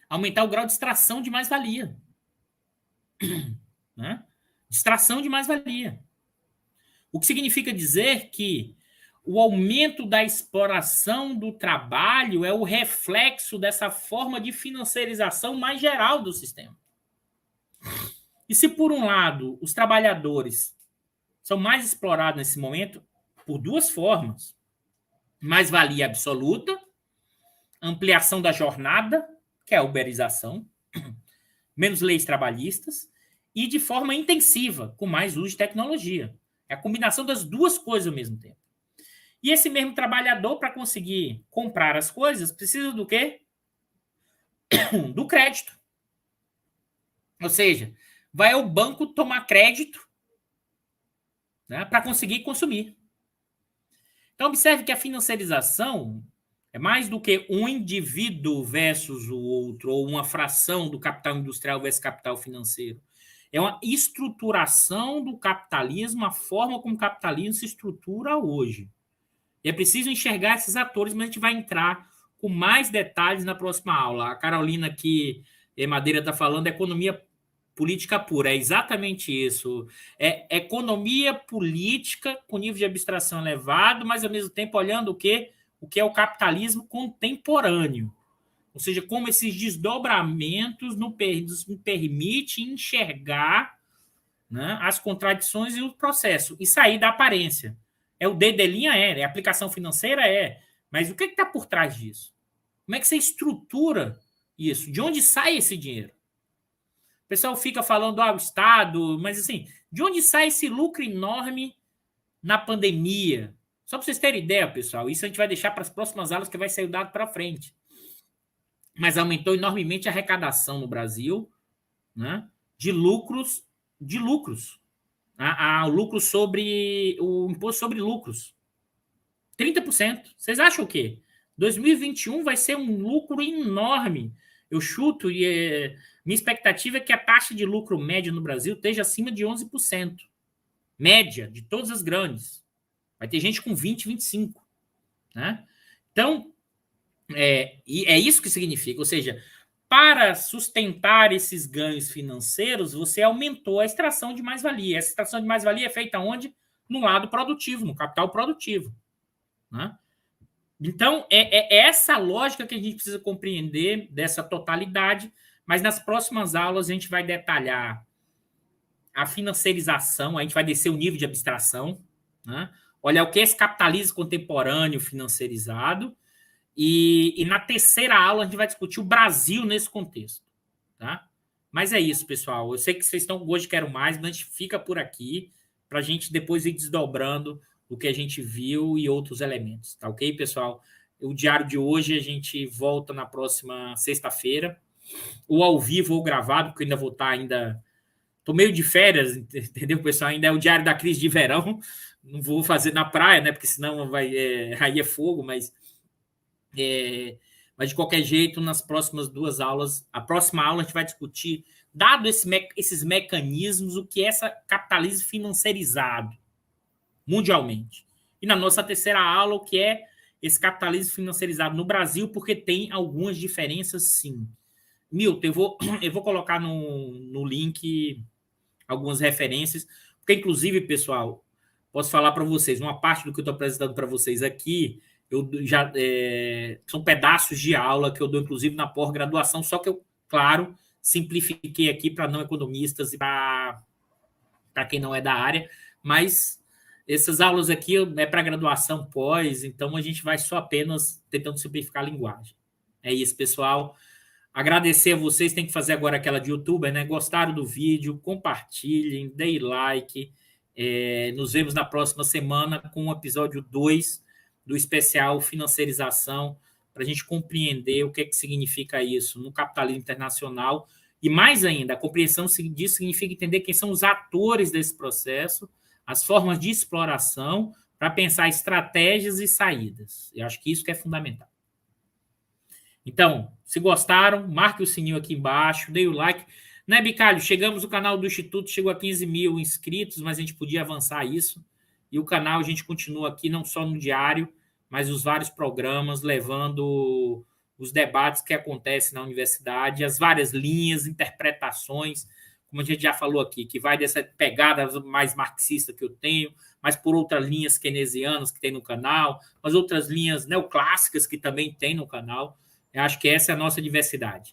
Aumentar o grau de extração de mais-valia. Né? Extração de mais-valia. O que significa dizer que o aumento da exploração do trabalho é o reflexo dessa forma de financiarização mais geral do sistema. E se, por um lado, os trabalhadores são mais explorados nesse momento, por duas formas. Mais-valia absoluta, ampliação da jornada, que é a uberização, menos leis trabalhistas, e de forma intensiva, com mais uso de tecnologia. É a combinação das duas coisas ao mesmo tempo. E esse mesmo trabalhador, para conseguir comprar as coisas, precisa do quê? Do crédito. Ou seja, vai ao banco tomar crédito, né, para conseguir consumir. Então, observe que a financiarização é mais do que um indivíduo versus o outro, ou uma fração do capital industrial versus capital financeiro. É uma estruturação do capitalismo, a forma como o capitalismo se estrutura hoje. E é preciso enxergar esses atores, mas a gente vai entrar com mais detalhes na próxima aula. A Carolina aqui, Madeira, está falando de economia política pura. É exatamente isso. É economia política com nível de abstração elevado, mas ao mesmo tempo olhando o que é o capitalismo contemporâneo. Ou seja, como esses desdobramentos nos permitem enxergar, né, as contradições e o processo, e sair da aparência. É o D de linha? É a aplicação financeira? Mas o que está por trás disso? Como é que você estrutura isso? De onde sai esse dinheiro? O pessoal fica falando, o Estado, mas assim, de onde sai esse lucro enorme na pandemia? Só para vocês terem ideia, pessoal, isso a gente vai deixar para as próximas aulas, que vai sair o dado para frente. Mas aumentou enormemente a arrecadação no Brasil, né, de lucros. O lucro sobre o imposto sobre lucros. 30%. Vocês acham o quê? 2021 vai ser um lucro enorme. Eu chuto e minha expectativa é que a taxa de lucro média no Brasil esteja acima de 11%. Média de todas as grandes. Vai ter gente com 20, 25. Né? Então, é isso que significa. Ou seja, para sustentar esses ganhos financeiros, você aumentou a extração de mais-valia. Essa extração de mais-valia é feita onde? No lado produtivo, no capital produtivo. Né? Então, é essa lógica que a gente precisa compreender dessa totalidade, mas nas próximas aulas a gente vai detalhar a financiarização, a gente vai descer o nível de abstração, né? Olhar o que é esse capitalismo contemporâneo financiarizado, e na terceira aula a gente vai discutir o Brasil nesse contexto. Tá? Mas é isso, pessoal. Eu sei que vocês estão hoje quero mais, mas a gente fica por aqui para a gente depois ir desdobrando o que a gente viu e outros elementos. Tá ok, pessoal? O diário de hoje a gente volta na próxima sexta-feira. ou ao vivo ou gravado, porque eu ainda vou estar ainda... Estou meio de férias, entendeu, pessoal? Ainda é o Diário da Crise de Verão. Não vou fazer na praia, né? Porque senão aí é fogo, mas de qualquer jeito, nas próximas 2 aulas, a próxima aula a gente vai discutir, dado esses mecanismos, o que é esse capitalismo financiarizado mundialmente. E na nossa terceira aula, o que é esse capitalismo financiarizado no Brasil, porque tem algumas diferenças, sim. Milton, eu vou colocar no link algumas referências, porque, inclusive, pessoal, posso falar para vocês, uma parte do que eu estou apresentando para vocês aqui, são pedaços de aula que eu dou, inclusive, na pós-graduação, só que eu, claro, simplifiquei aqui para não economistas e para quem não é da área, mas essas aulas aqui é para graduação pós, então a gente vai só apenas tentando simplificar a linguagem. É isso, pessoal. Agradecer a vocês, tem que fazer agora aquela de youtuber, né? Gostaram do vídeo, compartilhem, deem like. Nos vemos na próxima semana com o episódio 2 do especial Financiarização, para a gente compreender o que significa isso no capitalismo internacional. E mais ainda, a compreensão disso significa entender quem são os atores desse processo, as formas de exploração, para pensar estratégias e saídas. Eu acho que isso que é fundamental. Então, se gostaram, marque o sininho aqui embaixo, dê o like. Né, Bicalho? Chegamos, o canal do Instituto chegou a 15 mil inscritos, mas a gente podia avançar isso. E o canal, a gente continua aqui, não só no diário, mas os vários programas, levando os debates que acontecem na universidade, as várias linhas, interpretações, como a gente já falou aqui, que vai dessa pegada mais marxista que eu tenho, mas por outras linhas keynesianas que tem no canal, mas outras linhas neoclássicas que também tem no canal. Eu acho que essa é a nossa diversidade.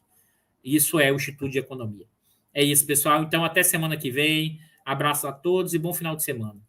Isso é o Instituto de Economia. É isso, pessoal. Então, até semana que vem. Abraço a todos e bom final de semana.